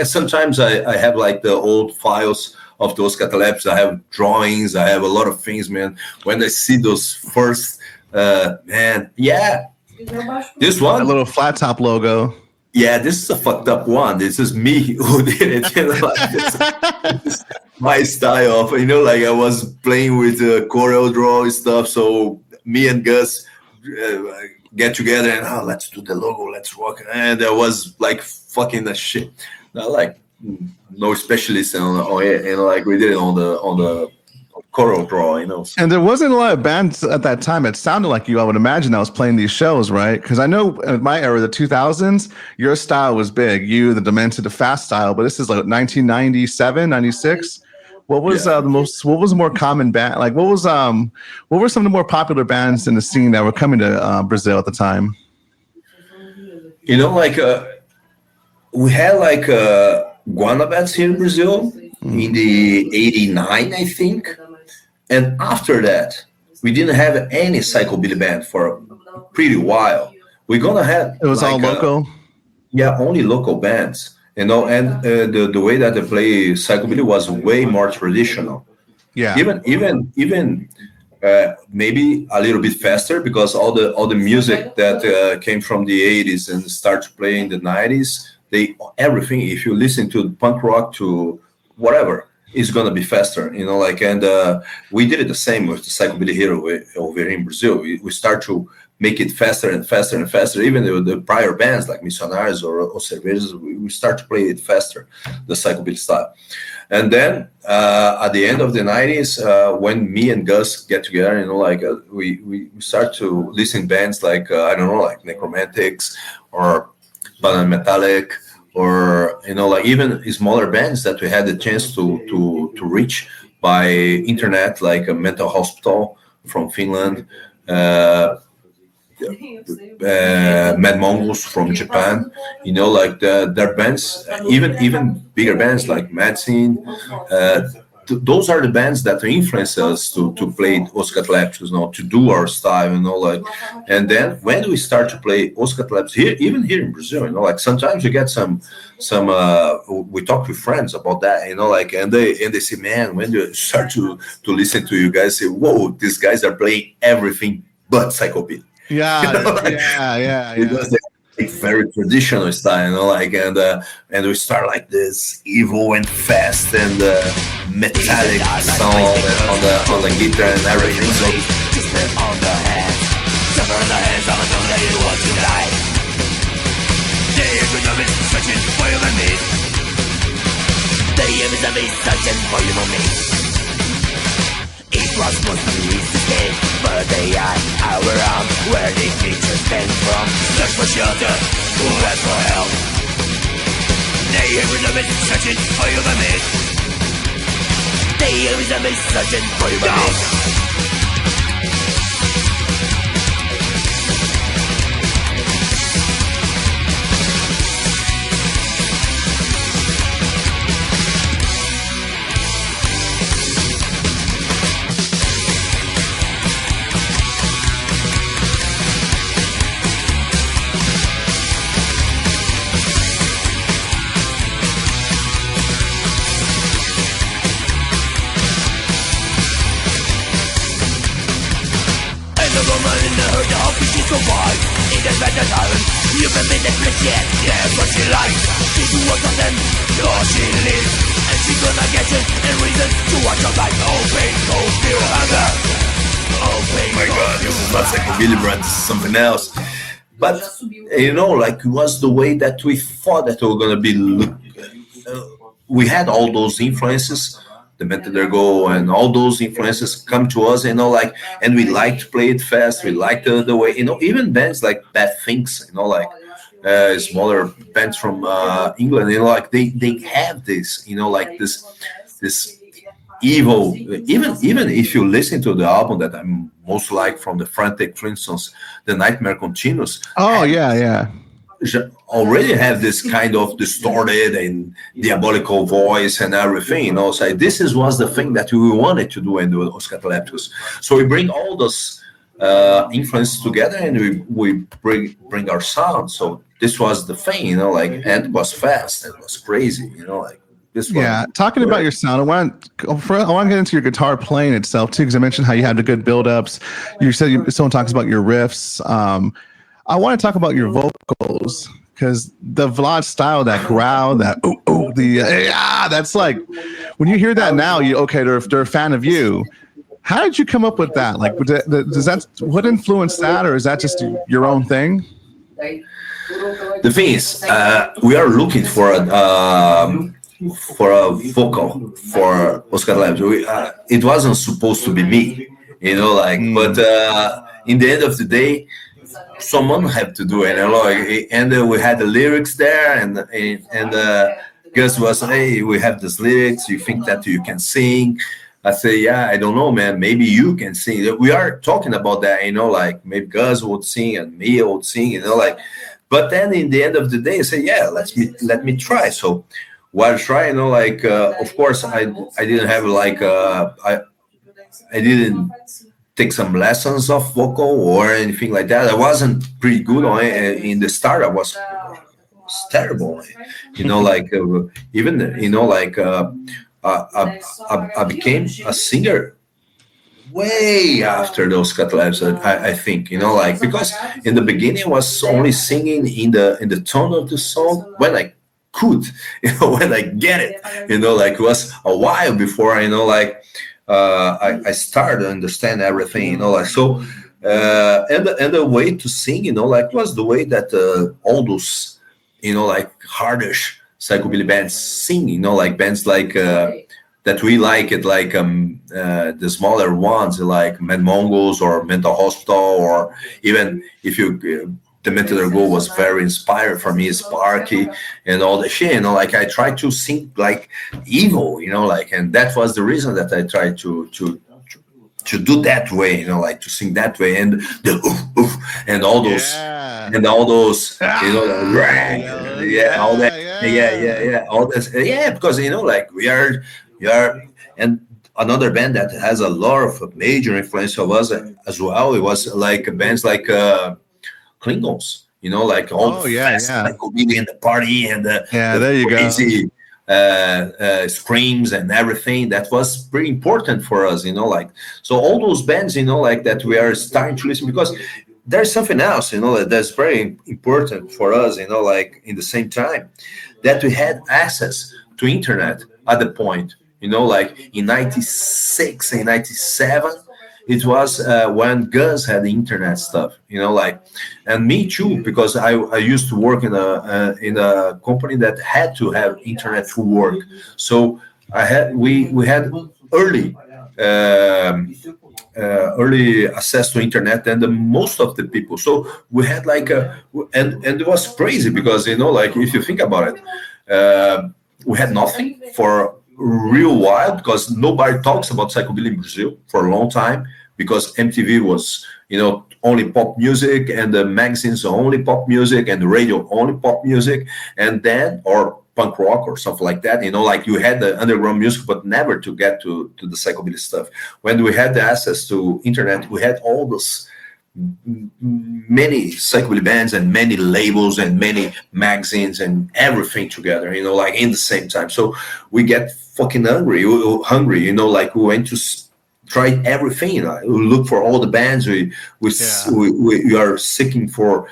sometimes I have like the old files of those Catalepticos. I have drawings, I have a lot of things, man. When I see those first this one, a little flat top logo. Yeah, this is a fucked up one. This is me who did it. This is my style of, like I was playing with Corel Draw and stuff. So me and Gus get together and let's do the logo, let's rock. And I was like fucking the shit. Not like no specialist on it, and like we did it on the Corel Draw, And there wasn't a lot of bands at that time. It sounded like you, I would imagine, that was playing these shows, right? Because I know in my era, the 2000s, your style was big. You, the Demented, the fast style. But this is like 1997, 96. What was what was the more common band? Like, what were some of the more popular bands in the scene that were coming to Brazil at the time? Like we had like Guanabats here in Brazil in the 89, I think. And after that, we didn't have any psychobilly band for a pretty while. We're gonna have it was like all local. Only local bands, and the way that they play psychobilly was way more traditional. Yeah, even maybe a little bit faster, because all the music that came from the 80s and started playing in the 90s, everything. If you listen to punk rock, to whatever, is gonna be faster, and we did it the same with the psychobilly here over here in Brazil. We start to make it faster and faster and faster. Even the prior bands like Missionários or Os Cervejas, we start to play it faster, the psychobilly style. And then at the end of the 90s, when me and Gus get together, we start to listen bands like like Necromantics or Banana Metallic, or even smaller bands that we had the chance to reach by internet, like a Mental Hospital from Finland, Mad Mongols from Japan, their bands, even bigger bands like Medicine. Those are the bands that influence us to play Os Catalepticos, to do our style, and then when we start to play Os Catalepticos here, even here in Brazil, sometimes you get some we talk to friends about that, and they say, man, when you start to listen to you guys, say, whoa, these guys are playing everything but psychobilly. Yeah. Because it's very traditional style, and we start like this evil and fast and metallic sound on the guitar and everything. So on the hands, suffer the hands of a that you want to die. The image of it searching for human meat. The image of it searching for human meat. It was supposed to be escape, but they are around where the creatures came from. Search for shelter, who ask for help. They hear the mist searching for human meat. They hear the mist searching for human meat. You've been manipulated, that's what she likes. She do what on them, or she lives. And she gonna get it and reason to watch her life. Oh pain, oh fear, hunger. Oh pain, my God, this is not psychobilly, bro, this is something else. But, it was the way that we thought that we were gonna be. We had all those influences, the Method Ergo, and all those influences come to us, and we like to play it fast. We like the way, even bands like Bad Things, smaller bands from England, they have this, this evil. Even if you listen to the album that I'm most like from the Frantic, for instance, The Nightmare Continues. Oh yeah. Already have this kind of distorted and diabolical voice and everything, So this was the thing that we wanted to do in the Os Catalepticos. So we bring all those influences together, and we bring our sound. So this was the thing, and it was fast, it was crazy, this one. Yeah, talking about your sound, I want to get into your guitar playing itself too, because I mentioned how you had the good build-ups. You said someone talks about your riffs. I want to talk about your vocals, because the Vlad style, that growl, that that's like when you hear that now, they're a fan of you. How did you come up with that? Like, does that what influenced that, or is that just your own thing? The thing is, we are looking for a vocal for Os Catalepticos. It wasn't supposed to be me, but in the end of the day, someone had to do it, and we had the lyrics there, and Gus was, hey, we have these lyrics. You think that you can sing? I say, yeah, I don't know, man. Maybe you can sing. We are talking about that, maybe Gus would sing and me would sing, But then in the end of the day, I say, yeah, let me try. So while trying, of course, I didn't have I didn't take some lessons of vocal or anything like that. I wasn't pretty good on it. In the start. I was terrible, I became a singer way after those Catales, I think, because in the beginning I was only singing in the tone of the song when I could, when I get it, it was a while before, I started to understand everything, so, and the way to sing, was the way that all those, hardish psychobilly bands sing, bands that we like it, the smaller ones, like Mad Mongols or Mental Hospital, or even if you, the Mental Ergo was very inspired for me, Sparky and all the shit, I tried to sing like evil, and that was the reason that I tried to do that way, to sing that way, and the oof, and all those, all that, all this, because we are, and another band that has a lot of major influence of us as well. It was like bands like Klingons, all like Comedian in the party and the there you crazy screams and everything. That was pretty important for us, so all those bands, that we are starting to listen, because there's something else, that's very important for us, in the same time that we had access to internet at the point, in 96 and 97, it was when Gus had the internet stuff, and me too, because I used to work in a company that had to have internet to work. So we had early access to internet than the most of the people. So we had and it was crazy because, if you think about it, we had nothing for real while, because nobody talks about psychobilly in Brazil for a long time, because MTV was, only pop music, and the magazines only pop music, and the radio only pop music, and then, or punk rock or something like that, you had the underground music, but never to get to the psychobilly stuff. When we had the access to internet, we had all those many psychobilly bands and many labels and many magazines and everything together, in the same time. So we get fucking hungry, we went to try everything, we look for all the bands, we are seeking for,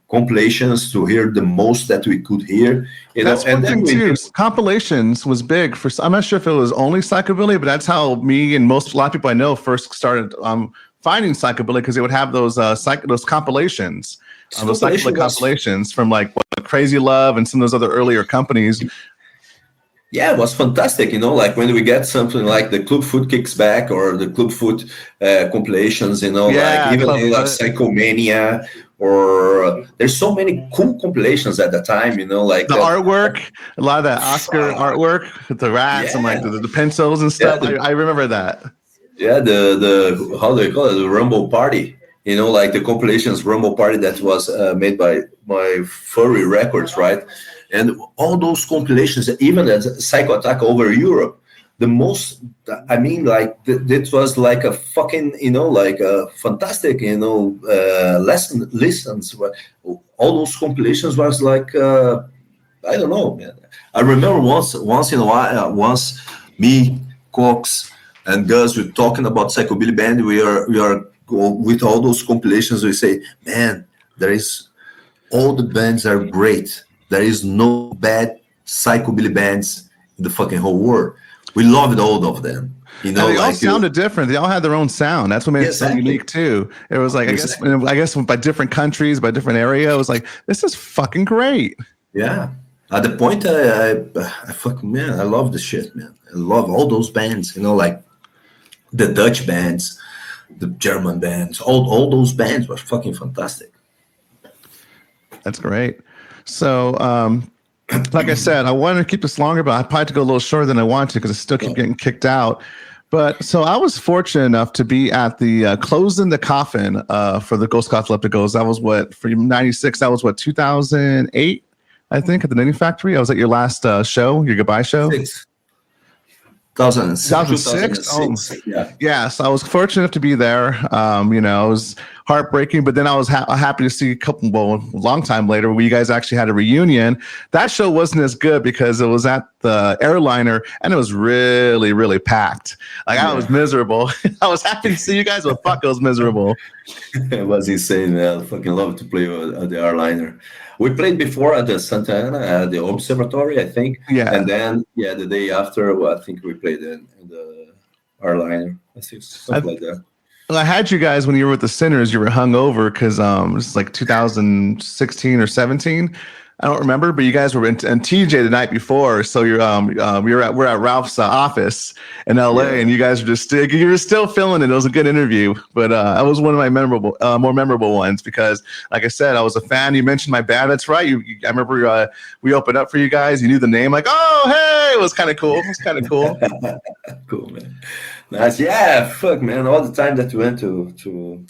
compilations to hear the most that we could hear. That's one thing too. Compilations was big for. I'm not sure if it was only psychobilly, but that's how me and a lot of people I know first started finding psychobilly, because they would have those those compilations, those psychobilly compilations from Crazy Love and some of those other earlier companies. Yeah, it was fantastic, when we get something like the Club Foot Kicks Back or the Club Foot compilations, even Psychomania, or there's so many cool compilations at the time, the artwork, a lot of that Oscar artwork with the rats and the pencils and stuff. I remember that. Yeah, the how do they call it? The Rumble Party, the compilations Rumble Party that was made by Furry Records, right? And all those compilations, even as Psycho Attack over Europe, the most, it was like a fucking, a fantastic, lessons. All those compilations was like, I don't know, man. I remember once in a while, once me, Cox, and Gus were talking about psychobilly band. We are with all those compilations. We say, man, there is all the bands are great. There is no bad psychobilly bands in the fucking whole world. We loved all of them. You know, and they all sounded different. They all had their own sound. That's what made it so unique too. It was like, I guess by different countries, by different area, it was like, this is fucking great. Yeah. At the point, I fucking, man, I love the shit, man. I love all those bands, you know, like the Dutch bands, the German bands, all those bands were fucking fantastic. That's great. So, like I said, I wanted to keep this longer, but I probably have to go a little shorter than I want to because I still keep getting kicked out. But so I was fortunate enough to be at the Closing the Coffin for the Os Catalepticos. That was what, for 96, that was what, 2008, I think, at the Knitting Factory. I was at your last show, your goodbye show. 2006? Oh, yeah. So I was fortunate enough to be there. You know, it was heartbreaking, but then I was happy to see a long time later where you guys actually had a reunion. That show wasn't as good because it was at the airliner and it was really, really packed. Like I was miserable. I was happy to see you guys, but fuck, it was miserable. It was insane, man. I fucking love to play at the airliner. We played before at the Santa Ana, at the Observatory, I think. Yeah. And then, the day after, I think we played in the airliner. I think something like that. Well, I had you guys when you were with the Sinners. You were hungover because it was like 2016 or 17. I don't remember, but you guys were in TJ the night before. So we're at Ralph's office in LA, and you guys were you were still feeling it. It was a good interview, but that was one of my more memorable ones because, like I said, I was a fan. You mentioned my band. That's right. I remember we opened up for you guys. You knew the name, like, oh hey, it was kind of cool. Cool, man. Nice. Yeah, fuck, man. All the time that we went to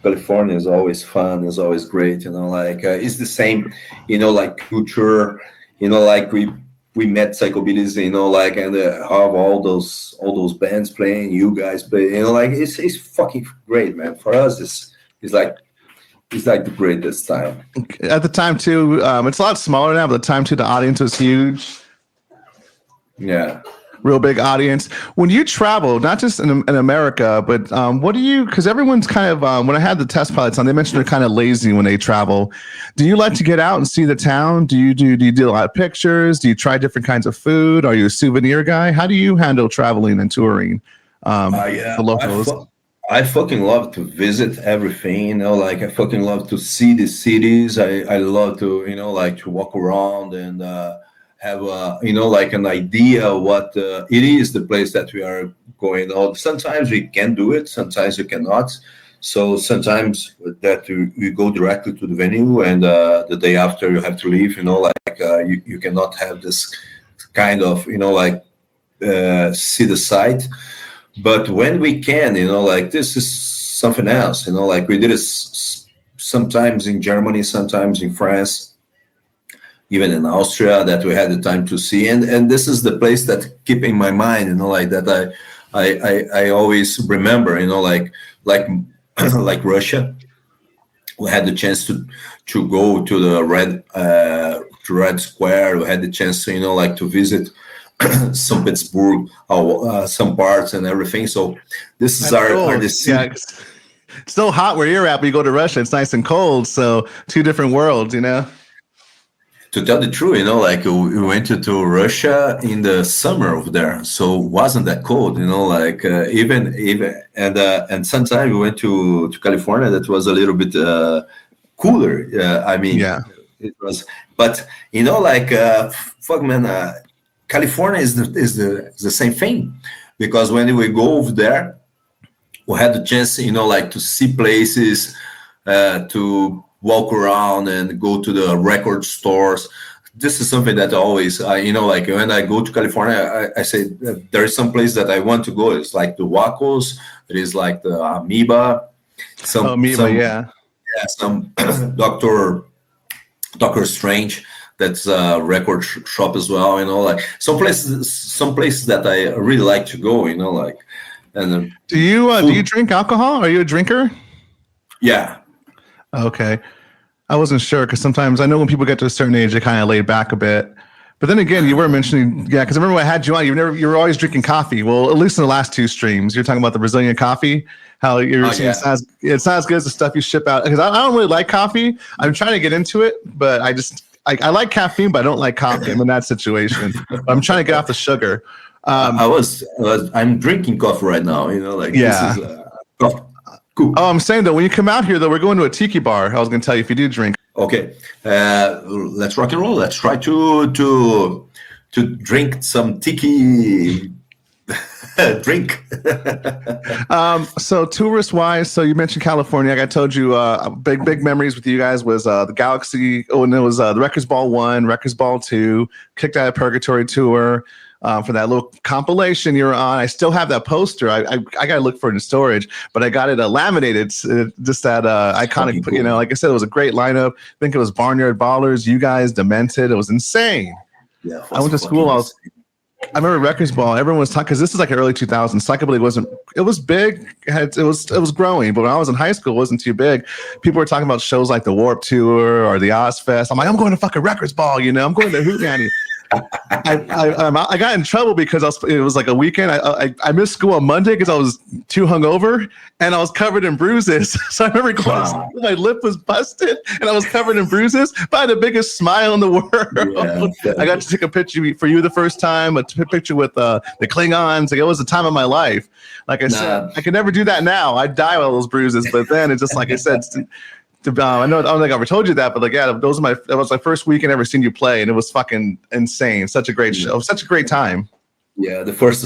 California is always fun, is always great, you know, like it's the same, you know, like culture, you know, like we met psychobillies, you know, like, and have all those bands playing, you guys play, you know, like it's fucking great, man. For us, it's like the greatest time. At the time too, it's a lot smaller now, but at the time too, the audience was huge. Yeah. Real big audience. When you travel, not just in America, but what do you, because everyone's kind of, when I had the test pilots on, they mentioned they're kind of lazy when they travel. Do you like to get out and see the town? Do you do a lot of pictures? Do you try different kinds of food? Are you a souvenir guy? How do you handle traveling and touring the locals? I fucking love to visit everything, you know, like I fucking love to see the cities. I love to, you know, like to walk around and have you know, like an idea what it is, the place that we are going on. Sometimes we can do it, sometimes we cannot. So sometimes that we go directly to the venue, and the day after you have to leave, you know, like you cannot have this kind of, you know, like see the site. But when we can, you know, like this is something else, you know, like we did it sometimes in Germany, sometimes in France, even in Austria, that we had the time to see, and this is the place that keep in my mind, you know, like that I always remember, you know, like like Russia. We had the chance to go to the Red Square. We had the chance to, you know, like to visit St. Petersburg, some parts and everything. So this is our decision. Yeah, it's still hot where you're at, but you go to Russia, it's nice and cold. So two different worlds, you know. To tell the truth, you know, like we went to Russia in the summer over there, so it wasn't that cold, you know, like even and sometimes we went to California, that was a little bit cooler. I mean, yeah, it was, but you know, like fuck, man, California is the same thing, because when we go over there, we had the chance, you know, like to see places, to walk around and go to the record stores. This is something that always, you know, like when I go to California, I say there is some place that I want to go. It's like the Wacos. It is like the Amoeba. Some Doctor Strange. That's a record shop as well. You know, like some places that I really like to go. You know, like. And do you drink alcohol? Are you a drinker? Yeah. Okay. I wasn't sure because sometimes I know when people get to a certain age, they kind of lay back a bit. But then again, you were mentioning, yeah, because I remember when I had you on, you were always drinking coffee. Well, at least in the last two streams, you're talking about the Brazilian coffee, how you're saying it's not as good as the stuff you ship out. Because I don't really like coffee. I'm trying to get into it, but I like caffeine, but I don't like coffee. I'm in that situation. I'm trying to get off the sugar. I'm drinking coffee right now. This is coffee. Cool. Oh, I'm saying though, when you come out here, though, we're going to a tiki bar. I was going to tell you if you do drink. Okay, let's rock and roll. Let's try to drink some tiki drink. So tourist wise, so you mentioned California. Like I told you, big memories with you guys was the Galaxy. Oh, and it was the Records Ball 1, Records Ball 2, Kicked Out of Purgatory tour. For that little compilation you're on. I still have that poster. I got to look for it in storage, but I got it laminated. Just that iconic, cool. Like I said, it was a great lineup. I think it was Barnyard Ballers, you guys, Demented. It was insane. Yeah, I went to school. I remember Records Ball. Everyone was talking because this is like early 2000s. Psychobilly wasn't. It was big. It was growing, but when I was in high school, it wasn't too big. People were talking about shows like the Warp Tour or the Ozfest. I'm like, I'm going to fucking Records Ball. I'm going to Hootenanny. I got in trouble because it was like a weekend. I missed school on Monday because I was too hungover and I was covered in bruises. So I remember my lip was busted and I was covered in bruises, but I had the biggest smile in the world. Yeah, I got to take a picture for you the first time, a picture with the Klingons. Like, it was the time of my life. Like I said, I could never do that now. I'd die with all those bruises, but then it's just like I said. I don't think I ever told you that, but that was my first weekend ever seen you play, and it was fucking insane. Such a great show, such a great time. Yeah, the first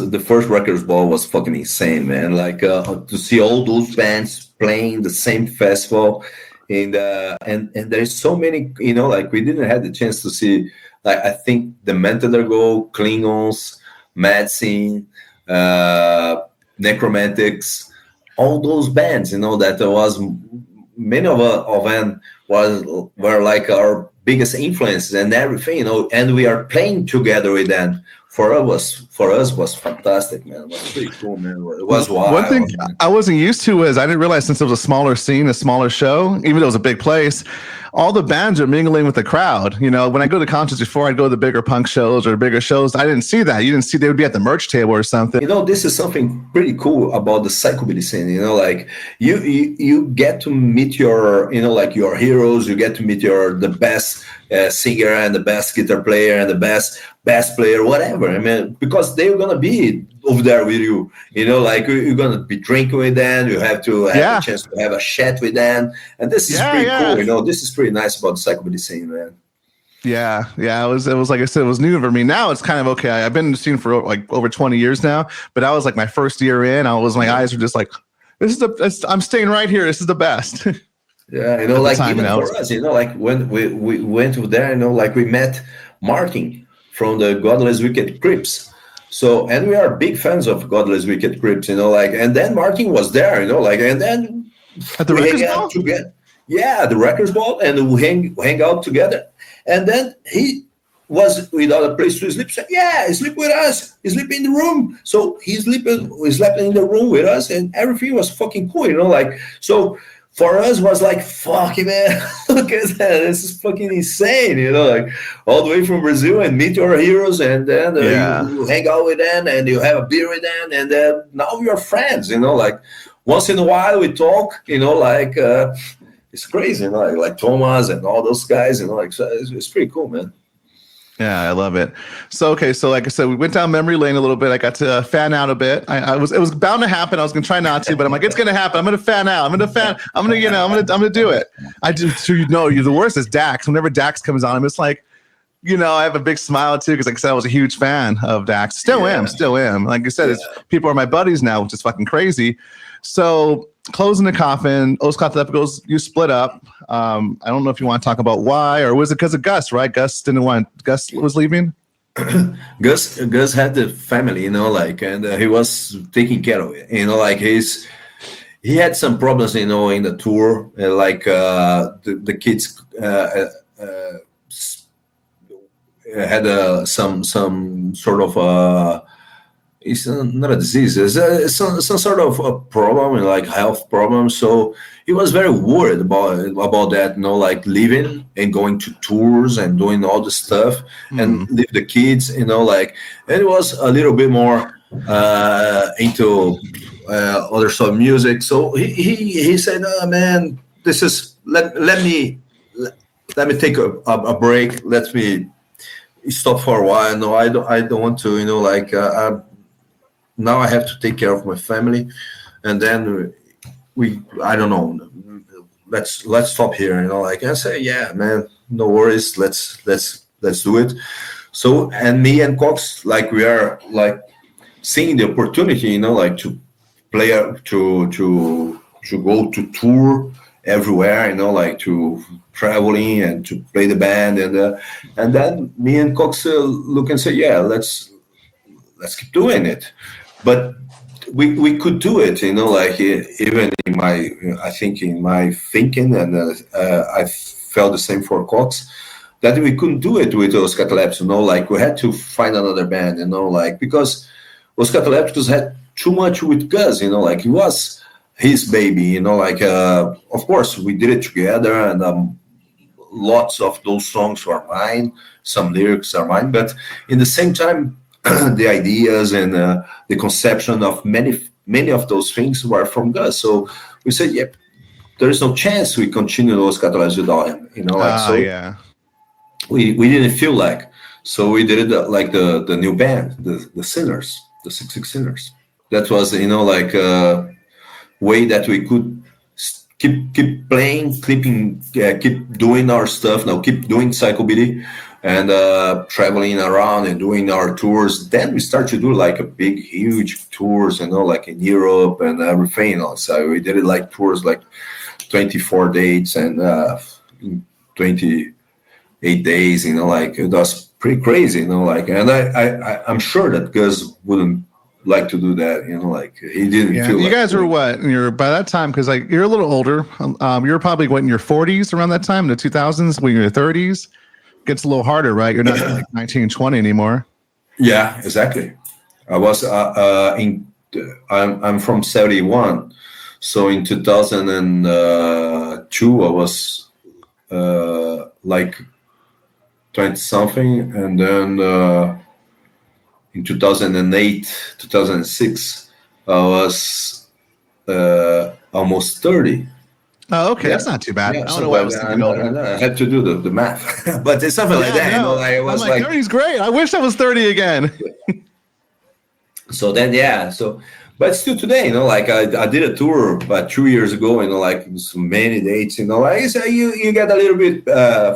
Records Ball was fucking insane, man. Like to see all those bands playing the same festival, and there's so many, like we didn't have the chance to see. Like I think the Mentedergo, Klingons, Mad Scene, Necromantics, all those bands, that was. Many of them were like our biggest influences and everything, and we are playing together with them. For us was fantastic, man. It was pretty cool, man. It was wild. One thing I wasn't used to was I didn't realize since it was a smaller scene, a smaller show, even though it was a big place, all the bands are mingling with the crowd. When I go to concerts before, I'd go to the bigger punk shows or bigger shows. I didn't see that. You didn't see they would be at the merch table or something. This is something pretty cool about the psychobilly scene. Like you get to meet your, like your heroes. You get to meet the best singer and the best guitar player and the best bass player, whatever. I mean, because they're gonna be over there with you. Like you're gonna be drinking with them. You have to have a chance to have a chat with them, and this is pretty cool. This is pretty nice about the psychobilly scene, man. Yeah. It was like I said, it was new for me. Now it's kind of okay. I've been in the scene for like over 20 years now, but I was like my first year in. My eyes were just like, I'm staying right here. This is the best. Yeah, like even for us, like when we went over there, like we met Martin from the Godless Wicked Crips. So, and we are big fans of Godless Wicked Crips, like, and then Martin was there, like, and then at the Records Ball? The Records Ball, and we hang out together. And then he was without a place to sleep. So, he sleep with us. He sleep in the room. So he slept in the room with us, and everything was fucking cool, like, so. For us was like, fuck man, look at that, this is fucking insane, like all the way from Brazil and meet your heroes, and then you hang out with them and you have a beer with them, and then now we are friends, like once in a while we talk, like it's crazy, like Thomas and all those guys, like so it's pretty cool, man. Yeah, I love it. So, okay. So like I said, we went down memory lane a little bit. I got to fan out a bit. It was bound to happen. I was going to try not to, but I'm like, it's going to happen. I'm going to fan out. I'm going to do it. I do. So, the worst is Dax. Whenever Dax comes on, I'm just like, I have a big smile too. Cause like I said, I was a huge fan of Dax. Still am. Like I said, people are my buddies now, which is fucking crazy. So closing the coffin, Os Catalepticos, you split up. I don't know if you want to talk about why, or was it because of Gus, right? Gus was leaving? Gus had the family, like, and he was taking care of it, like he had some problems, in the tour, like the kids had some sort of it's not a disease. It's some sort of a problem, like health problem. So he was very worried about that, like living and going to tours and doing all the stuff and leave the kids, like. And it was a little bit more into other sort of music. So he said, "Oh man, this is let me take a break. Let me stop for a while. No, I don't want to, now I have to take care of my family, and then I don't know, let's stop here." I say, "Yeah, man, no worries. Let's do it." So, and me and Cox, we are seeing the opportunity, to play, to go to tour everywhere, to traveling and to play the band, and then me and Cox look and say, "Yeah, let's keep doing it." But we could do it, even in my, I think in my thinking, and I felt the same for Cox, that we couldn't do it with Os Catalepticos, we had to find another band, because Os Catalepticos had too much with Gus, it was his baby, of course we did it together, and lots of those songs were mine, some lyrics are mine, but in the same time, the ideas and the conception of many of those things were from Gus. So we said, "Yep, there is no chance we continue those Catale without him." Yeah. We didn't feel like. So we did it like the new band, the Sinners, the 66 Sinners. That was a way that we could keep playing, keep doing our stuff. Now keep doing psychobilly. And traveling around and doing our tours. Then we start to do a big, huge tours, in Europe and everything. So we did it tours 24 dates and 28 days. It was pretty crazy. And I'm sure that Gus wouldn't like to do that. He didn't. Yeah, feel you guys were what? You're by that time, because you're a little older. You're probably in your 40s around that time, in the 2000s, when you're in your 30s. Gets a little harder, right? You're not 19, 20 anymore. Yeah, exactly. I was I'm from 71, so in 2002 I was 20 something, and then in 2008, 2006 I was almost 30. Oh, okay, that's not too bad. Yeah, I don't know why I was thinking older. I had to do the math, but it's something like that. No. I was I'm 30's great. I wish I was 30 again. So then, but still today, I did a tour about 2 years ago, so many dates, you get a little bit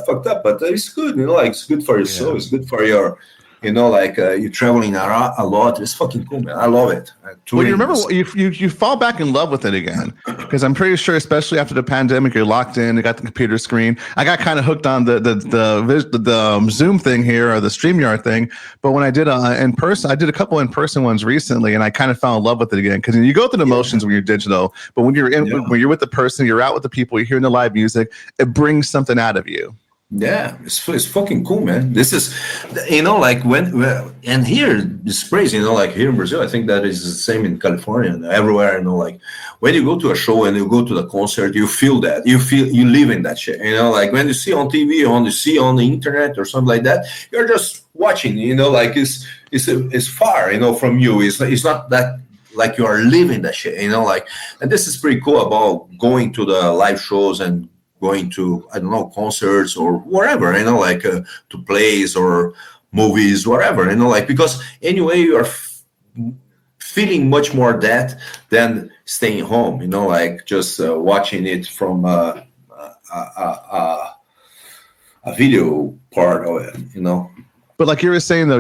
fucked up, but it's good, it's good for your soul, it's good for your, you're traveling a lot. It's fucking cool, man. I love it. Well, you remember you fall back in love with it again, because I'm pretty sure, especially after the pandemic, you're locked in. You got the computer screen. I got kind of hooked on the Zoom thing here, or the StreamYard thing. But when I did in person, I did a couple in person ones recently, and I kind of fell in love with it again, because you go through the motions when you're digital, but when you're when you're with the person, you're out with the people, you're hearing the live music, it brings something out of you. Yeah, it's fucking cool, man. This is, when and here it's crazy, here in Brazil, I think that is the same in California and everywhere, when you go to a show and you go to the concert, you feel that, you live in that shit, when you see on TV, or you see on the internet or something like that, you're just watching, it's far, from you. It's not that like you are living that shit, and this is pretty cool about going to the live shows and going to, I don't know, concerts or wherever, to plays or movies, whatever, because anyway, you are feeling much more that than staying home, just watching it from a video part of it, But like you were saying, though,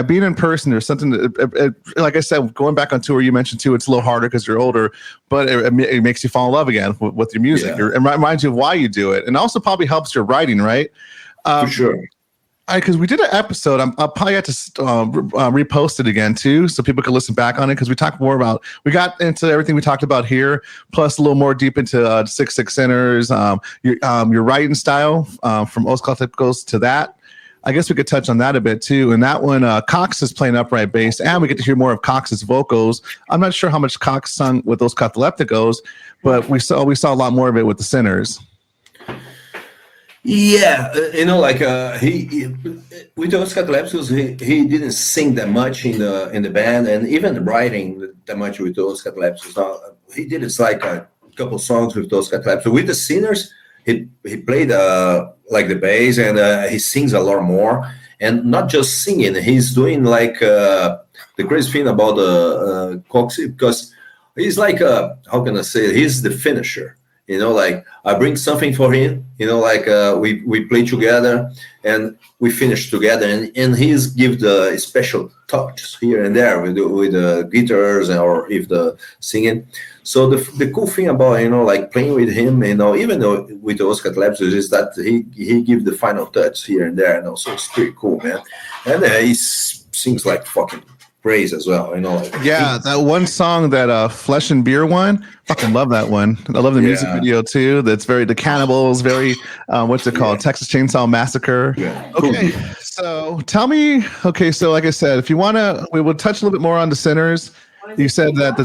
being in person, there's something that, like I said, going back on tour, you mentioned too, it's a little harder because you're older, but it makes you fall in love again with your music. Yeah. It reminds you of why you do it, and also probably helps your writing, right? For sure. Because we did an episode, I'll probably have to repost it again too, so people can listen back on it. Because we talked more about, we got into everything we talked about here, plus a little more deep into 66 Sinners, your writing style from Os Catalepticos to that. I guess we could touch on that a bit too. And that one, Cox is playing upright bass, and we get to hear more of Cox's vocals. I'm not sure how much Cox sung with Os Catalepticos, but we saw a lot more of it with the Sinners. Yeah, like he with Os Catalepticos, he didn't sing that much in the band, and even writing that much with Os Catalepticos. He did like a couple songs with Os Catalepticos. With the Sinners, he played like the bass, and he sings a lot more, and not just singing. He's doing like the crazy thing about Coxie, because he's like how can I say it? He's the finisher. Like I bring something for him, like we play together and we finish together, and he's give the special touches here and there with the guitars or if the singing. So the cool thing about like playing with him, even though with the Os Catalepticos, is that he give the final touch here and there, so it's pretty cool, man. And he sings like fucking praise as well, like, yeah, that one song, that Flesh and Beer one, fucking love that one. I love the music video too. That's very the Cannibals, very what's it called, Texas Chainsaw Massacre. Okay, so tell me, so like I said, if you want to, we will touch a little bit more on the Sinners. You said that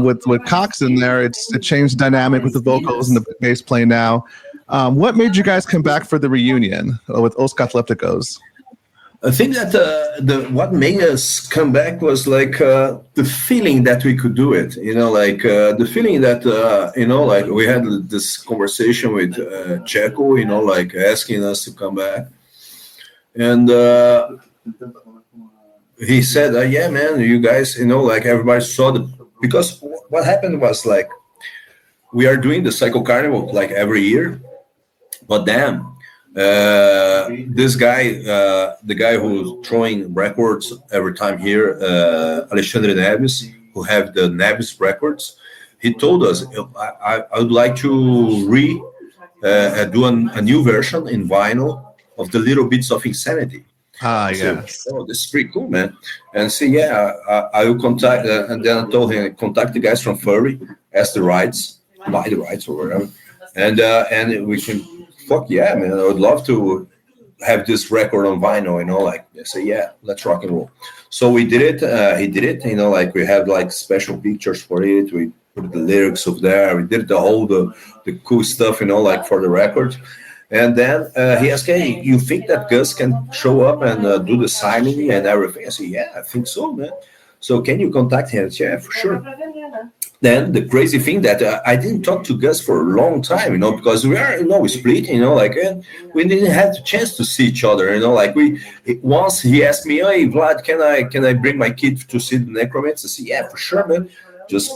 with Cox in there, it changed the dynamic with the vocals and the bass playing now. What made you guys come back for the reunion with Os Catalepticos? I think that what made us come back was like the feeling that we could do it, like the feeling that, like we had this conversation with Checo, like asking us to come back. And he said, yeah, man, you guys, like everybody saw because what happened was like, we are doing the Psycho Carnival like every year, but then this guy, the guy who's throwing records every time here, Alexandre Neves, who have the Neves records, he told us, I would like to do a new version in vinyl of the Little Bits of Insanity. Yeah. Oh, this is pretty cool, man. And see, I will contact, and then I told him, contact the guys from Furry, ask the rights, buy the rights or whatever, and we can. Fuck yeah, man! I would love to have this record on vinyl. Like I say, yeah, let's rock and roll. So we did it. He did it. Like we have like special pictures for it. We put the lyrics of there. We did the cool stuff. Like for the record. And then he asked, "Hey, you think that Gus can show up and do the signing and everything?" I said, "Yeah, I think so, man. So can you contact him?" Yeah, for sure. Then the crazy thing that I didn't talk to Gus for a long time, because we are, we split, like we didn't have the chance to see each other, like once he asked me, "Hey, Vlad, can I bring my kid to see the Necromancer?" I said, "Yeah, for sure, man. Just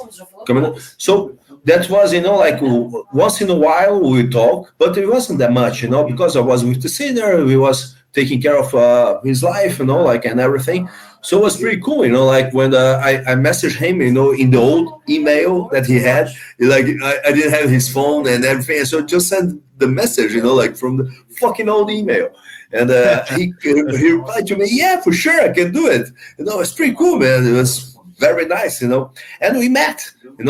come in." So that was, like once in a while we talk, but it wasn't that much, because I was with the Sinner, he was taking care of his life, like and everything. So it was pretty cool, like when I messaged him, in the old email that he had, like I didn't have his phone and everything. So just send the message, like from the fucking old email. And he replied to me, "Yeah, for sure, I can do it." It's pretty cool, man. It was very nice, And we met, and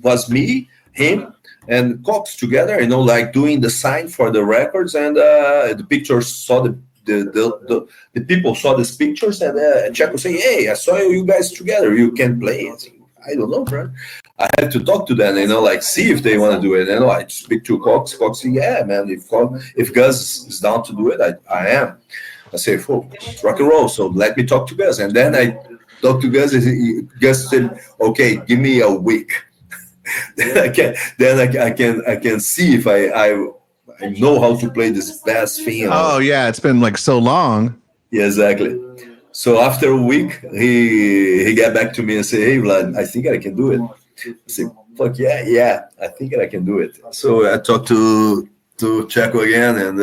was me, him, and Cox together, like doing the sign for the records, and the pictures saw the people saw these pictures, and Checo say, "Hey, I saw you guys together. You can play." I don't know, bro. I had to talk to them, like see if they want to do it. I speak to Cox. Cox said, "Yeah, man. If Gus is down to do it, I am." I say, "Oh, rock and roll." So let me talk to Gus, and then I talked to Gus. And Gus said, "Okay, give me a week." then I can see if I know how to play this bass thing. Oh yeah, it's been like so long. Yeah, exactly. So after a week, he got back to me and said, "Hey, Vlad, I think I can do it." I said, "Fuck yeah, I think I can do it." So I talked to Checo again, and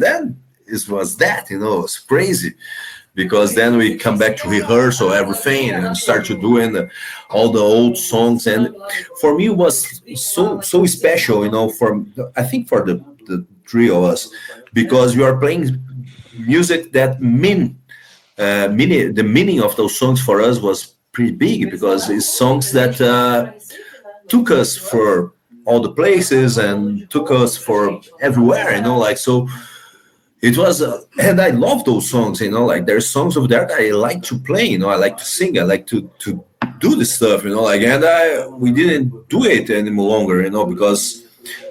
then it was that, it was crazy. Because then we come back to rehearsal everything and start to doing all the old songs, and for me it was so special, I think for the three of us, because we are playing music that the meaning of those songs for us was pretty big, because it's songs that took us for all the places and took us for everywhere, so it was, and I love those songs, like there's songs over there that I like to play, I like to sing, I like to do this stuff, like, and we didn't do it any longer, because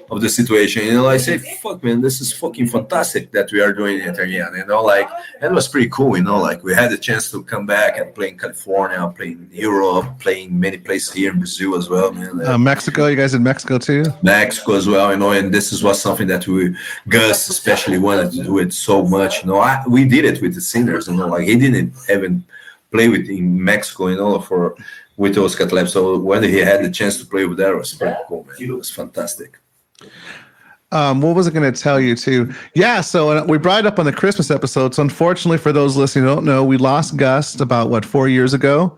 of the situation, I say, fuck, man, this is fucking fantastic that we are doing it again, like, and it was pretty cool, like we had the chance to come back and play in California, play in Europe, play in many places here in Brazil as well, man. Mexico, you guys in Mexico too? Mexico as well, and this was something that Gus especially wanted to do it so much, we did it with the singers, like he didn't even play in Mexico, with Os Catalepticos, so when he had the chance to play with there, it was pretty cool, man. It was fantastic. What was I going to tell you too? Yeah, so we brought it up on the Christmas episode. So unfortunately, for those listening who don't know, we lost Gus about 4 years ago.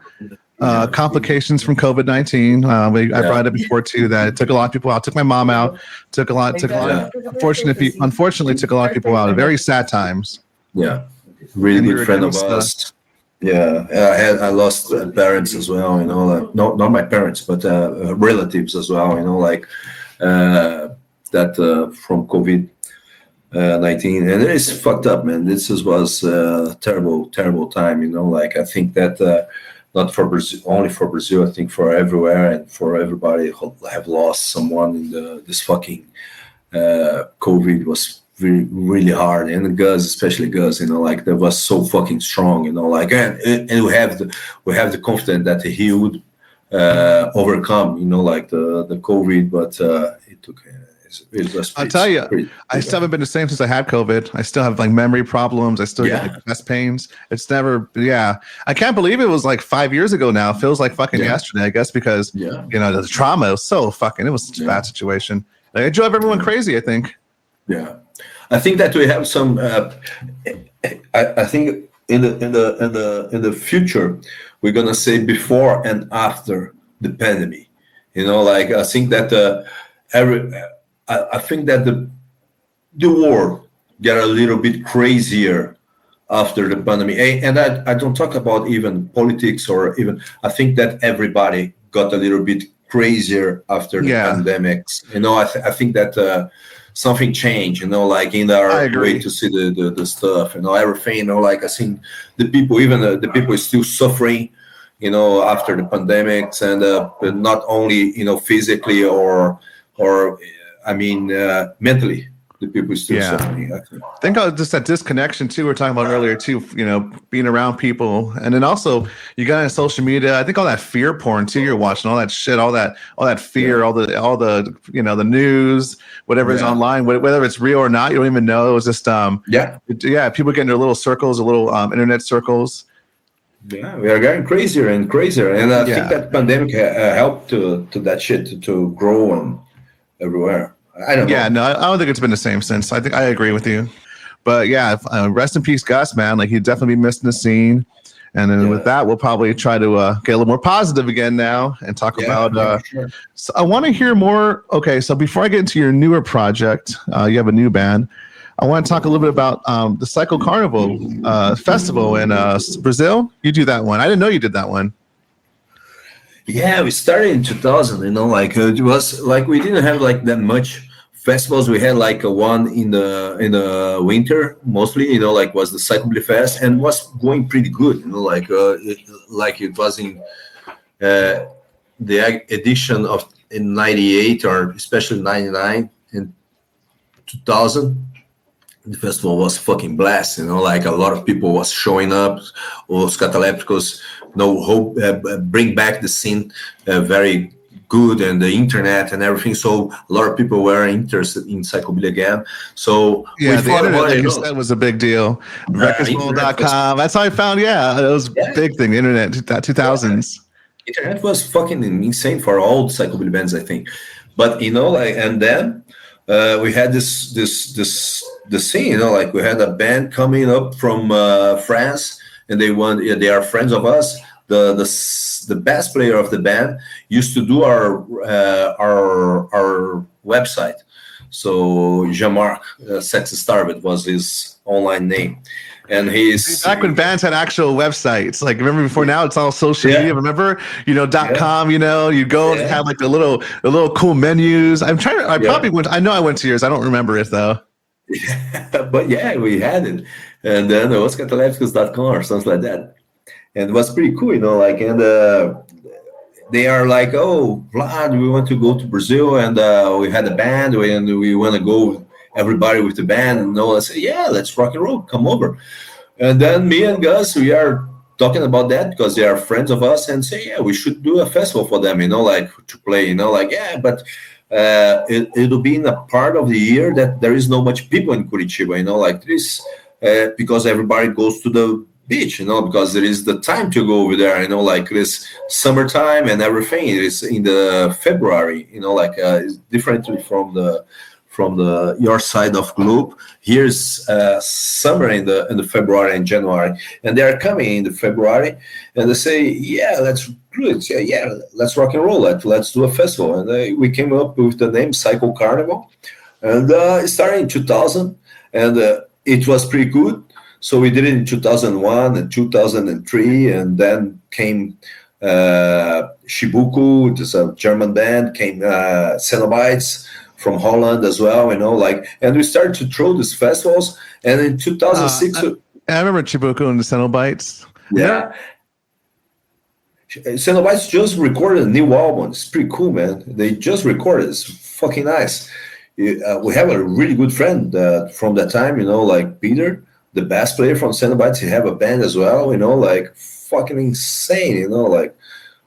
Complications from COVID-19. I brought it before too that it took a lot of people out. Took my mom out. Took a lot. Unfortunately, took a lot of people out. Very sad times. Yeah, really good friend of ours. Yeah, I lost parents as well. Like, not my parents, but relatives as well. Like. That from COVID-19, and it is fucked up, man. This was a terrible time, like I think that not for Brazil, only for Brazil, I think for everywhere and for everybody who have lost someone in this fucking COVID was really, really hard, and Gus, especially Gus, like that was so fucking strong, like, and we have the confidence that he would overcome, like the COVID, but it took. I'll tell you, I still haven't been the same since I had COVID. I still have like memory problems. I still get like chest pains. It's never, I can't believe it was like 5 years ago now. It feels like fucking yesterday, I guess, because the trauma was so fucking. It was such a bad situation. Like, it drove everyone crazy, I think. Yeah, I think that we have some. I think in the future we're gonna say before and after the pandemic. Like I think that I think that the world got a little bit crazier after the pandemic, and I don't talk about even politics or even. I think that everybody got a little bit crazier after the pandemics. I think that something changed. Like in our way to see the stuff. Everything. Like I think the people, even the people, is still suffering. After the pandemics, and but not only physically or. Mentally, the people still suffering. I think just that disconnection too. We were talking about earlier too. Being around people, and then also you got on social media. I think all that fear porn too. You're watching all that shit, all that fear, all the the news, whatever is online, whether it's real or not, you don't even know. It was just people get into little circles, little internet circles. Yeah, we are getting crazier and crazier, and I think that pandemic helped to that shit to grow and everywhere. I don't know. Yeah, no, I don't think it's been the same since. I think I agree with you. But rest in peace, Gus, man. Like, he'd definitely be missing the scene. And then with that, we'll probably try to get a little more positive again now and talk about. Sure. So I want to hear more. Okay, so before I get into your newer project, you have a new band. I want to talk a little bit about the Psycho Carnival Festival in Brazil. You do that one. I didn't know you did that one. Yeah, we started in 2000. Like it was like we didn't have like that much festivals. We had like one in the winter mostly. Like was the Psychobilly Fest, and was going pretty good. Like it was in the edition of in '98 or especially '99 and 2000. The festival was fucking blessed, like a lot of people was showing up. Os Catalepticos, hope bring back the scene very good, and the internet and everything. So a lot of people were interested in psychobilly again. So the internet, like you said, was a big deal. Recordful.com. That's how I found. It was a big thing. The internet, 2000s. Internet was fucking insane for all the psychobilly bands, I think. But like, and then we had the scene. Like we had a band coming up from France, and they are friends of us. The bass player of the band used to do our website. So Jean-Marc Sex Starved was his online name, and he's back when bands had actual websites. Like remember before, now it's all social media. Remember, .com. You go and have like the little cool menus. I probably went. I know I went to yours. I don't remember it though. But yeah, we had it. And then Os Catalepticos.com or something like that. And it was pretty cool, like, and they are like, oh, Vlad, we want to go to Brazil, and we had a band, and we want to go, everybody with the band, and I say, yeah, let's rock and roll, come over. And then me and Gus, we are talking about that because they are friends of us, and say, yeah, we should do a festival for them, like to play, like, yeah, but it'll be in a part of the year that there is no much people in Curitiba, like this, because everybody goes to the beach, because there is the time to go over there, like this summertime and everything. It's in the February, like it's differently from the your side of globe. Here's summer in the February and January, and they are coming in the February, and they say, yeah, let's do it. Yeah, let's rock and roll. Let's do a festival, and we came up with the name Psycho Carnival, and it started in 2000, and it was pretty good. So we did it in 2001 and 2003, and then came Shibuku, it is a German band, came Cenobites from Holland as well, and we started to throw these festivals. And in 2006, I remember Chibuku and the Cenobites. Yeah. Cenobites just recorded a new album. It's pretty cool, man. They just recorded. It's fucking nice. We have a really good friend from that time, like Peter, the bass player from Cenobites. He have a band as well, like fucking insane, and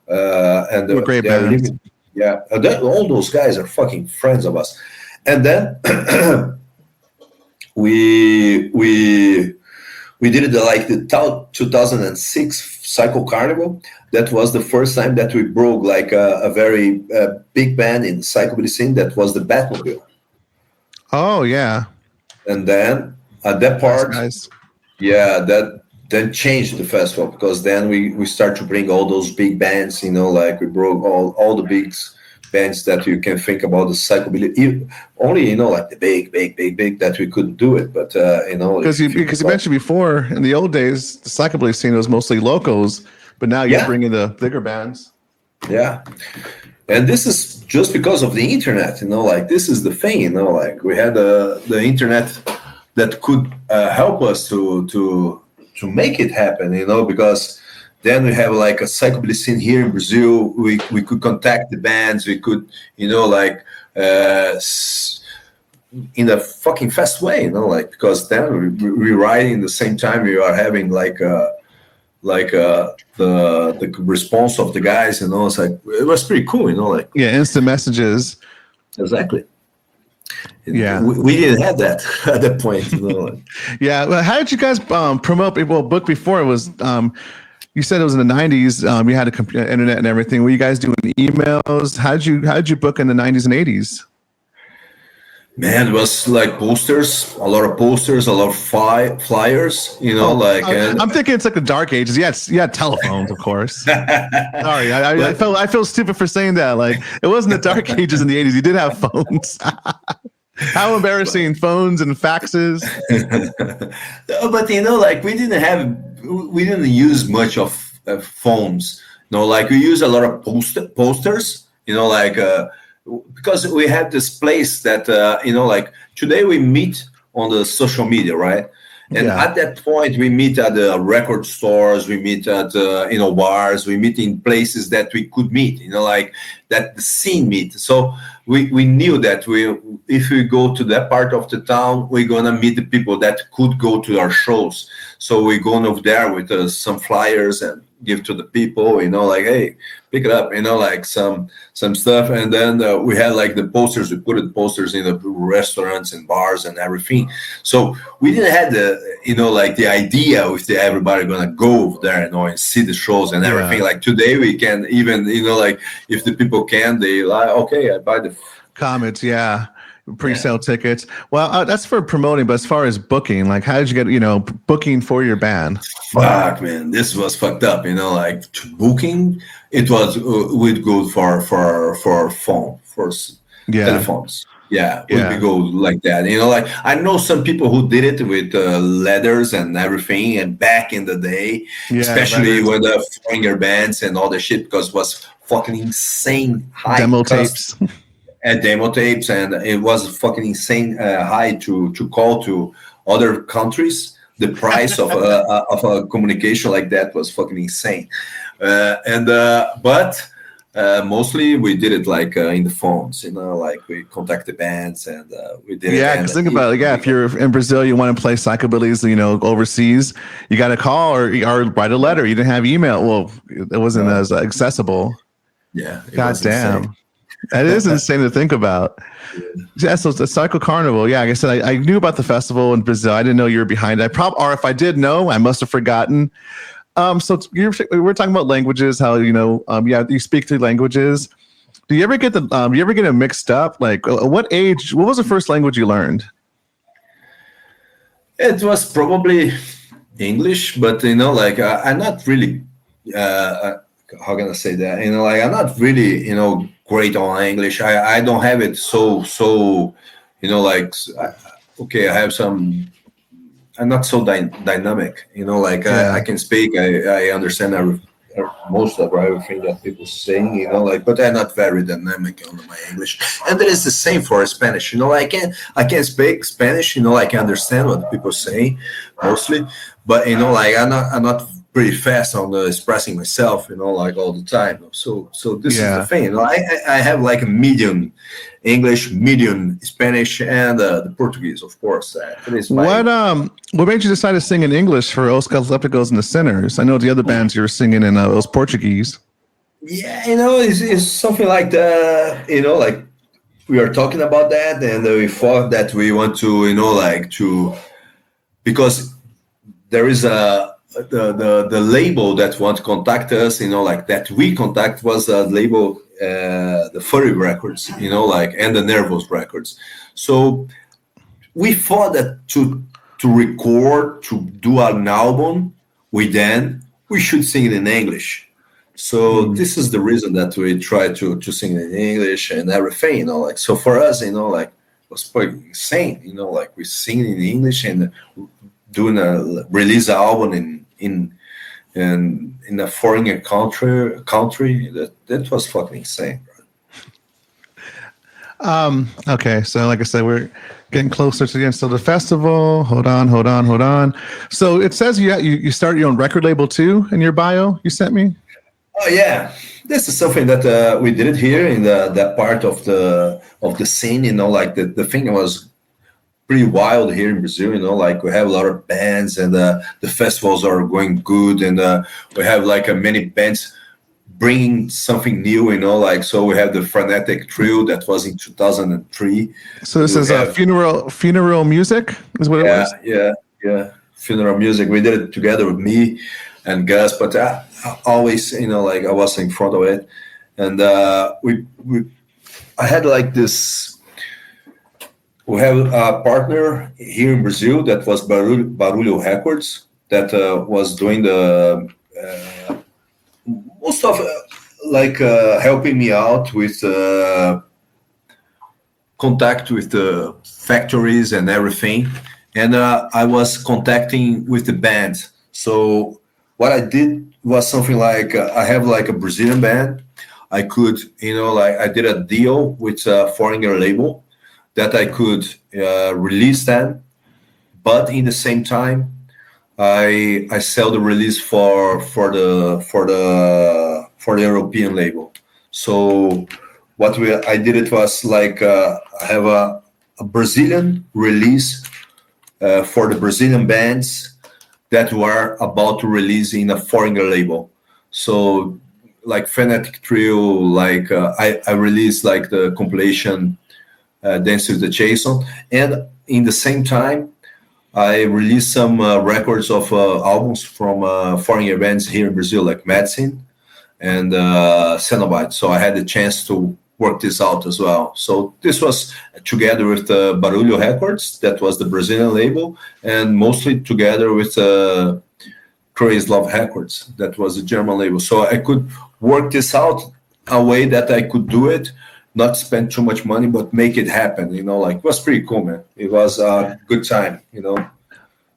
a great band. Yeah, all those guys are fucking friends of us. And then we did it like the 2006 Psycho Carnival. That was the first time that we broke like a very big band in the psychobilly scene. That was the Batmobile. Oh yeah. And then at that part, nice. Yeah, that then changed the festival, because then we start to bring all those big bands, like we broke all the big bands that you can think about the psychobilly. Only, like the big that we couldn't do it, but because you mentioned before in the old days the psychobilly scene was mostly locals, but now you're bringing the bigger bands. Yeah, and this is just because of the internet, like this is the thing, like we had the internet that could help us to make it happen, because then we have like a psychobilly scene here in Brazil. We could contact the bands. We could, in a fucking fast way, because then we write in the same time we are having the response of the guys, it's like, it was pretty cool, instant messages. Exactly. Yeah, we didn't have that at that point. Yeah, well, how did you guys promote? Well, book before it was. You said it was in the 90s. You had a internet and everything. Were you guys doing emails? How did you book in the 90s and 80s? Man, it was like posters, a lot of posters, a lot of flyers. I'm thinking it's like the dark ages. You had telephones, of course. Sorry, I feel stupid for saying that. Like, it wasn't the dark ages in the 80s. You did have phones. How embarrassing, phones and faxes. But like we didn't use much of phones. Like we use a lot of posters. Because we have this place that like today we meet on the social media, right? And at that point, we meet at the record stores, we meet at bars, we meet in places that we could meet, like that the scene meet. So we knew that if we go to that part of the town, we're gonna meet the people that could go to our shows. So we're going over there with some flyers and give to the people, like, hey, pick it up, like some stuff. And then we had like the posters. We put the posters in the restaurants and bars and everything. So we didn't have like the idea if everybody gonna go over there, and see the shows and everything. Like today we can even, like if the people can, they like, okay, I buy the comments, pre-sale tickets. Well, that's for promoting, but as far as booking, like how did you get, booking for your band? Fuck, man, this was fucked up, like booking, it was we'd go for phone, for telephones. Yeah, we go like that. Like I know some people who did it with letters and everything, and back in the day, especially when the foreigner bands and all the shit, because it was fucking insane high demo tapes. and demo tapes, and it was fucking insane high to call to other countries. The price of a communication like that was fucking insane, but mostly we did it like in the phones, like we contact the bands and we did it. Yeah, because think about it. Yeah, if you're in Brazil, you want to play psychobillies, overseas, you got to call or write a letter. You didn't have email. Well, it wasn't as accessible. Yeah. God damn. That is insane to think about. Yeah, so the Psycho Carnival. Yeah, like I said, I knew about the festival in Brazil. I didn't know you were behind it. Or if I did know, I must have forgotten. So we're talking about languages. How you speak three languages. Do you ever get it mixed up? Like, what age? What was the first language you learned? It was probably English, but like I'm not really. How can I say that? Like I'm not really great on English. I don't have it so like okay, I have some. I'm not so dynamic, like I can speak. I understand most of everything that people saying, like, but I'm not very dynamic on my English. And it is the same for Spanish. I can speak Spanish. I can understand what people say mostly, but like I'm not pretty fast on expressing myself, like all the time. So this is the thing. I have like a medium English, medium Spanish, and the Portuguese, of course. What made you decide to sing in English for Os Catalepticos and the Sinners? I know the other bands you were singing in was Portuguese. Yeah, it's something like that. Like we are talking about that, and we thought that we want to, because there is the label that want to contact us, like that we contact was a label, the Furry Records, like, and the Nervous Records. So we thought that to record, to do an album with them, we should sing it in English. So this is the reason that we try to sing it in English and everything, like, so for us, like, it was quite insane, like we sing it in English and doing release an album in a foreign country. That was fucking insane, bro. Okay, so like I said, we're getting closer to the end. So the festival. Hold on. So it says you started your own record label too in your bio you sent me. Oh yeah, this is something that we did it here in that part of the scene. Like the thing was pretty wild here in Brazil, like we have a lot of bands and the festivals are going good, and we have like many bands bringing something new, like, so we have the Frenetic Trio that was in 2003. So this is funeral music is what it was? Yeah, funeral music. We did it together with me and Gus, but I always, like I was in front of it, and I had like this. We have a partner here in Brazil that was Barulho Records that was doing the most of helping me out with contact with the factories and everything, and I was contacting with the band. So what I did was something like I have like a Brazilian band. I could, like I did a deal with a foreign label that I could release them, but in the same time, I sell the release for the European label. So what I did it was like I have a Brazilian release for the Brazilian bands that were about to release in a foreign label. So like Frenetic Trio, like I released like the compilation. Dance with the Jason, and in the same time, I released some records of albums from foreign bands here in Brazil, like Medicine and Cenobite. So I had the chance to work this out as well. So this was together with Barulho Records, that was the Brazilian label, and mostly together with Crazy Love Records, that was the German label. So I could work this out a way that I could do it, not spend too much money, but make it happen, like it was pretty cool, man. It was a good time,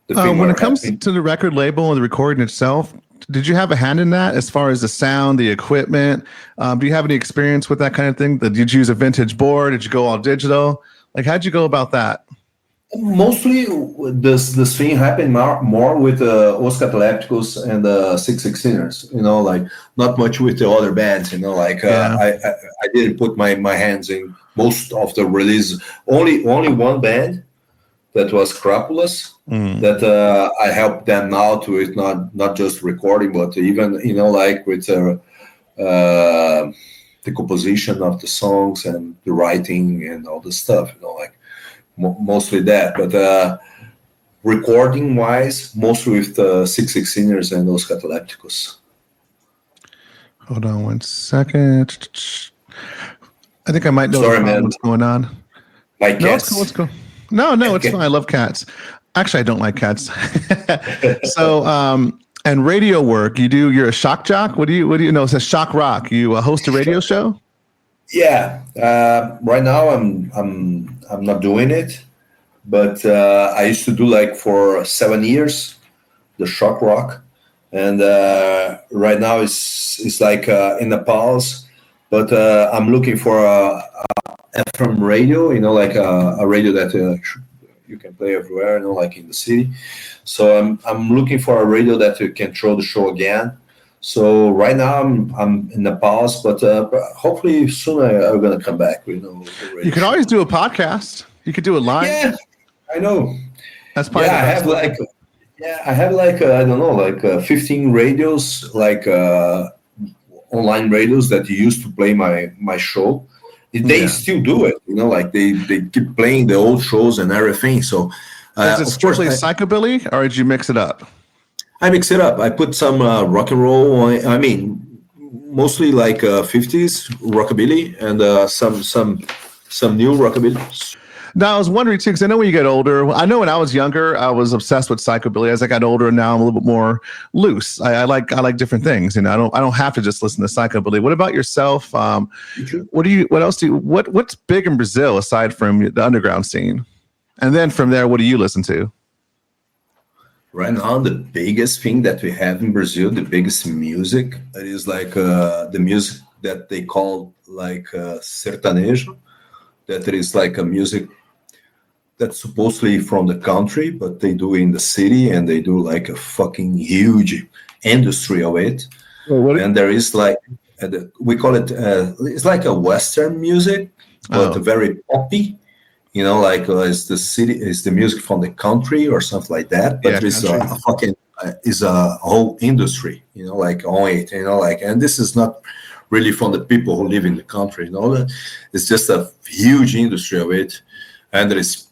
the thing When are it comes happening. to the record label and the recording itself, did you have a hand in that as far as the sound, the equipment? Do you have any experience with that kind of thing? Did you use a vintage board? Did you go all digital? Like, how'd you go about that? Mostly, this thing happened more with Os Catalepticos and the 616ers. Like not much with the other bands. Like Yeah. I didn't put my hands in most of the release. Only one band that was Crapulas that I helped them out with not just recording, but even like with the composition of the songs and the writing and all the stuff. Like. Mostly that, but recording wise, mostly with the 616ers and Os Catalepticos. Hold on 1 second. I think I might know what's going on. My No, cats. it's cool. No, it's fine. I love cats. Actually, I don't like cats. So, and radio work, you're a shock jock. What do you know? It says shock rock. You host a radio show? Yeah. Right now I'm not doing it, but I used to do like for 7 years the shock rock, and right now it's like in a pause. But I'm looking for a FM radio, like a radio that you can play everywhere, like in the city. So I'm looking for a radio that can throw the show again. So right now I'm in the pause, but hopefully soon I'm gonna come back. You can always do a podcast. You could do it live. Yeah, I know. That's probably I have like I don't know, like 15 radios, like online radios that used to play my show. They still do it, like they keep playing the old shows and everything. So is it strictly psychobilly, or did you mix it up? I mix it up. I put some rock and roll. I mean, mostly like 50s rockabilly and some new rockabilly. Now, I was wondering too, because I know when you get older, I know when I was younger, I was obsessed with psychobilly. As I got older, now I'm a little bit more loose. I like different things. I don't have to just listen to psychobilly. What about yourself? What's big in Brazil aside from the underground scene? And then from there, what do you listen to? Right now, the biggest thing that we have in Brazil, the biggest music, it is like the music that they call like sertanejo. That is like a music that's supposedly from the country, but they do in the city, and they do like a fucking huge industry of it. And there is like we call it it's like a Western music, but very poppy. Like it's the music from the country or something like that. But it's a fucking is a whole industry, like on it, like, and this is not really from the people who live in the country, it's just a huge industry of it, and it's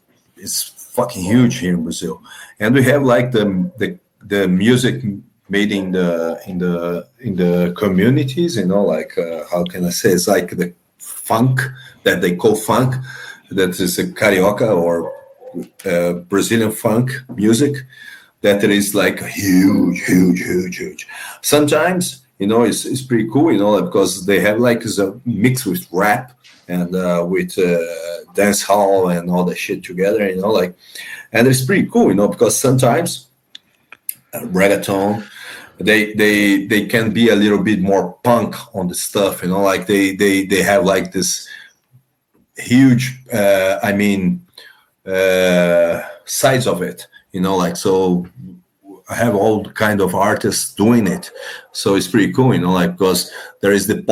fucking huge here in Brazil. And we have like the music made in the communities, like how can I say? It's like the funk that they call funk. That is a carioca or Brazilian funk music that is like huge. Sometimes, it's pretty cool, because they have like a mix with rap and with dance hall and all that shit together, like, and it's pretty cool, because sometimes reggaeton, they can be a little bit more punk on the stuff, like they have like this huge size of it, like, so I have all kind of artists doing it, so it's pretty cool, like, because there is the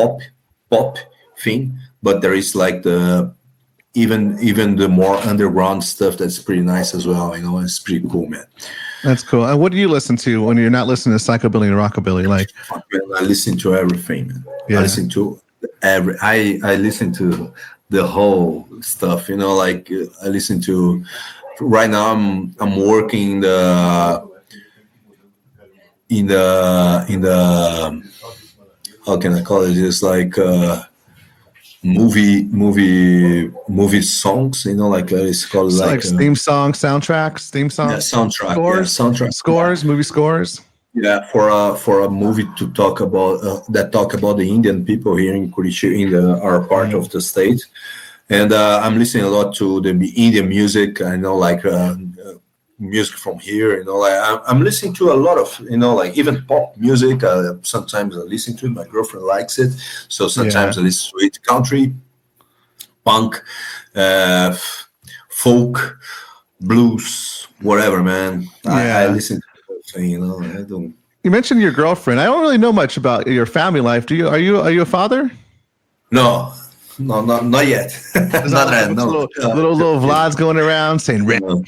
pop thing, but there is like the even the more underground stuff that's pretty nice as well, it's pretty cool, man. That's cool. And what do you listen to when you're not listening to psychobilly and rockabilly? Like, I listen to everything, man. Yeah. I listen to I listen to the whole stuff, like I listen to. Right now, I'm working in the how can I call it? It's like movie songs, like it's called it's like theme song, soundtracks, theme songs, soundtrack, scores, movie scores. Yeah, for a movie to talk about that talk about the Indian people here in Curitiba, in our part of the state, and I'm listening a lot to the Indian music. I know, like music from here. Like I'm listening to a lot of, like even pop music. Sometimes I listen to it. My girlfriend likes it, so sometimes I listen to it. Country, punk, folk, blues, whatever, man. I listen to everything. I don't. You mentioned your girlfriend. I don't really know much about your family life. Do you? Are you a father? No, not yet. Not yet. No. Little Vlad's going around saying, no.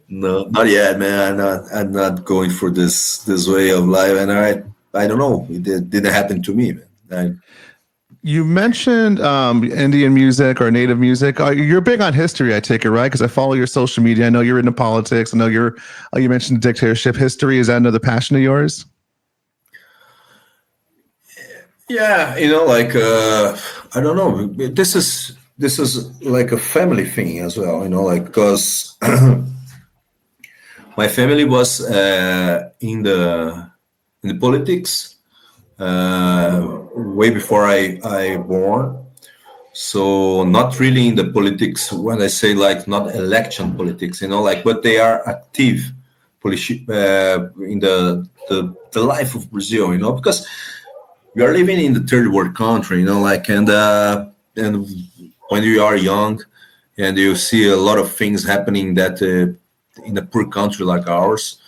No, not yet, man. I'm not going for this way of life, and I don't know. It didn't happen to me, man. You mentioned Indian music or native music. You're big on history, I take it, right? Because I follow your social media. I know you're into politics. I know you mentioned dictatorship. History, is that another passion of yours? Yeah, like I don't know. This is like a family thing as well. Like because my family was in the politics. Way before I born, so not really in the politics. When I say like not election politics, like, but they are active in the life of Brazil, because we are living in the third world country, like, and when you are young and you see a lot of things happening that in a poor country like ours.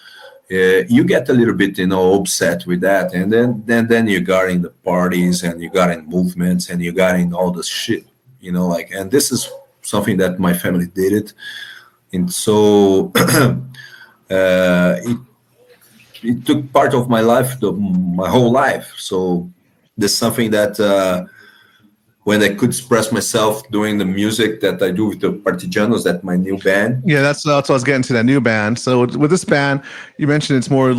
You get a little bit, upset with that, and then you got in the parties, and you got in movements, and you got in all this shit, like. And this is something that my family did it, and so it took part of my life, my whole life. So there's something that when I could express myself doing the music that I do with the Partijanos, that my new band. Yeah, that's what I was getting to, that new band. So with this band, you mentioned it's more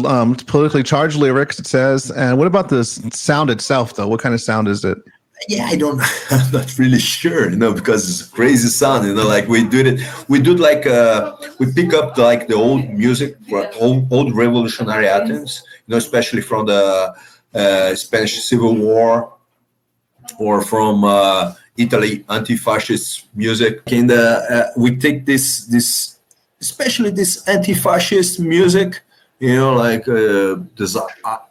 politically charged lyrics, it says. And what about the sound itself, though? What kind of sound is it? Yeah, I'm not really sure, because it's a crazy sound, like we do like, we pick up like the old music, old revolutionary anthems, especially from the Spanish Civil War, or from Italy, anti-fascist music. And we take this, especially this anti-fascist music, like this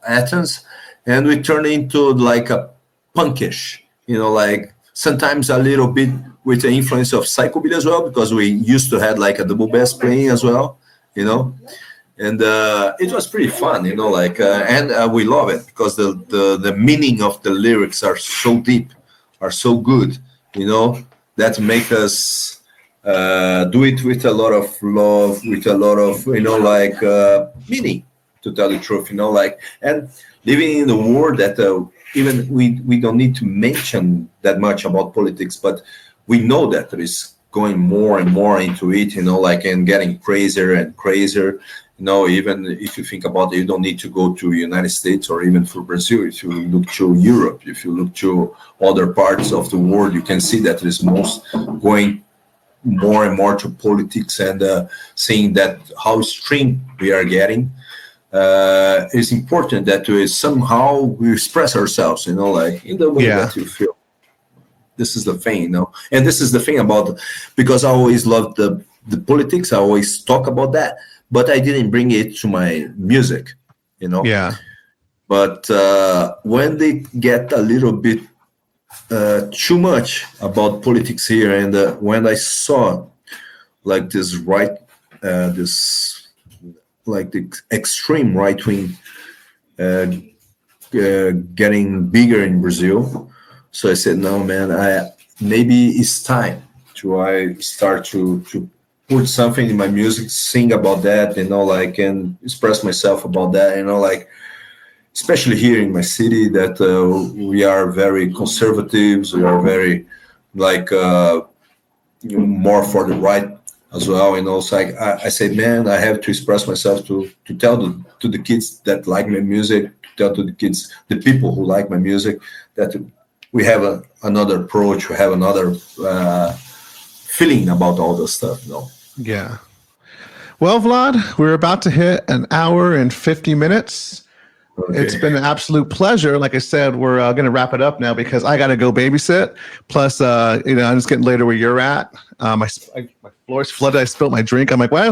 Athens, and we turn into like a punkish, like sometimes a little bit with the influence of psychobilly as well, because we used to have like a double bass playing as well, and it was pretty fun, like, and we love it because the meaning of the lyrics are so deep, are so good, that make us do it with a lot of love, with a lot of, like, meaning, to tell the truth, like, and living in a world that even we don't need to mention that much about politics, but we know that there is going more and more into it, like, and getting crazier and crazier. Even if you think about it, you don't need to go to United States or even for Brazil. If you look to Europe, if you look to other parts of the world, you can see that there is most going more and more to politics, and seeing that how extreme we are getting. It's important that we somehow express ourselves, like in the way that you feel. This is the thing, and this is the thing about, because I always loved the politics. I always talk about that. But I didn't bring it to my music, Yeah. But when they get a little bit too much about politics here, and when I saw like this like the extreme right wing getting bigger in Brazil, so I said, no, man, maybe it's time to start to put something in my music, sing about that, like, and express myself about that, like, especially here in my city, that we are very conservatives, we are very, like, more for the right as well, so I said, man, I have to express myself to tell to the kids that like my music, to tell to the kids, the people who like my music, that we have another approach, we have another feeling about all this stuff, Yeah. Well, Vlad, we're about to hit an hour and 50 minutes. It's been an absolute pleasure. Like I said, we're going to wrap it up now because I got to go babysit. Plus, I'm just getting later where you're at. My floor's flooded. I spilled my drink. I'm like, why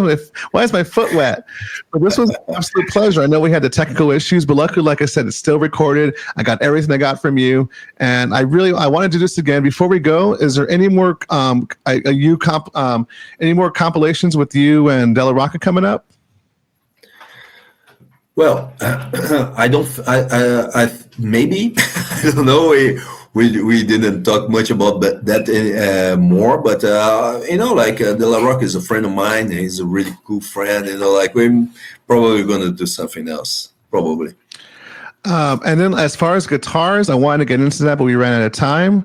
is my foot wet? But this was an absolute pleasure. I know we had the technical issues, but luckily, like I said, it's still recorded. I got everything I got from you, and I want to do this again. Before we go, is there any more any more compilations with you and Della Rocca coming up? Well, maybe, I don't know. We didn't talk much about that more, but De La Rocca is a friend of mine. He's a really cool friend. We're probably going to do something else, probably. And then as far as guitars, I wanted to get into that, but we ran out of time.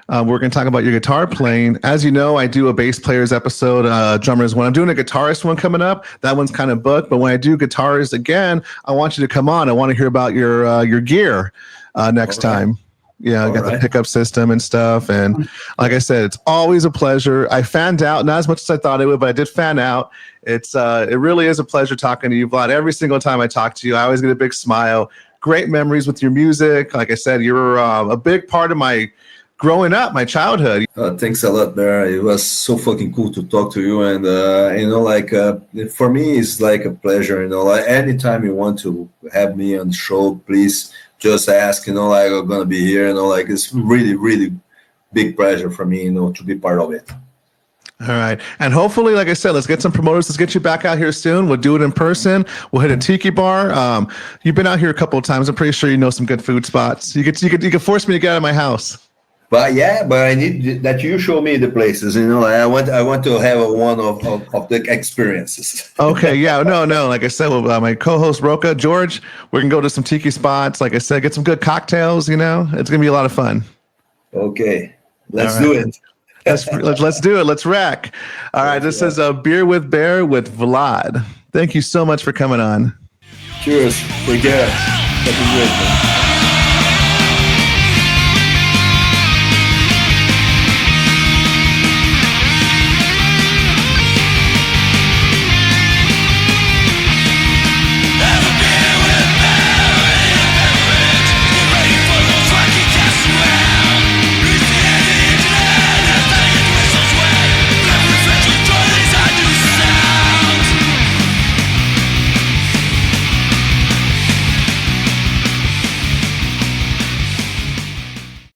We're going to talk about your guitar playing. As you know, I do a bass players episode, drummers one. I'm doing a guitarist one coming up. That one's kind of booked. But when I do guitars again, I want you to come on. I want to hear about your gear next time. Yeah, I got the pickup system and stuff. And like I said, it's always a pleasure. I fanned out, not as much as I thought it would, but I did fan out. It really is a pleasure talking to you, Vlad. Every single time I talk to you, I always get a big smile. Great memories with your music. Like I said, you're a big part of my growing up, my childhood. Thanks a lot, Bear. It was so fucking cool to talk to you. And, for me, it's like a pleasure. Anytime you want to have me on the show, please just ask, I'm going to be here. It's really, really big pleasure for me, to be part of it. All right. And hopefully, like I said, let's get some promoters. Let's get you back out here soon. We'll do it in person. We'll hit a tiki bar. You've been out here a couple of times. I'm pretty sure you know some good food spots. You could force me to get out of my house. But I need that you show me the places. I want to have one of the experiences. Okay, yeah, no. Like I said, my co-host George, we can go to some tiki spots. Like I said, get some good cocktails. It's gonna be a lot of fun. Okay, let's do it. Let's do it. Let's rack. All right, this is a Beer with Bear with Vlad. Thank you so much for coming on. Cheers. Take care. Have a good one.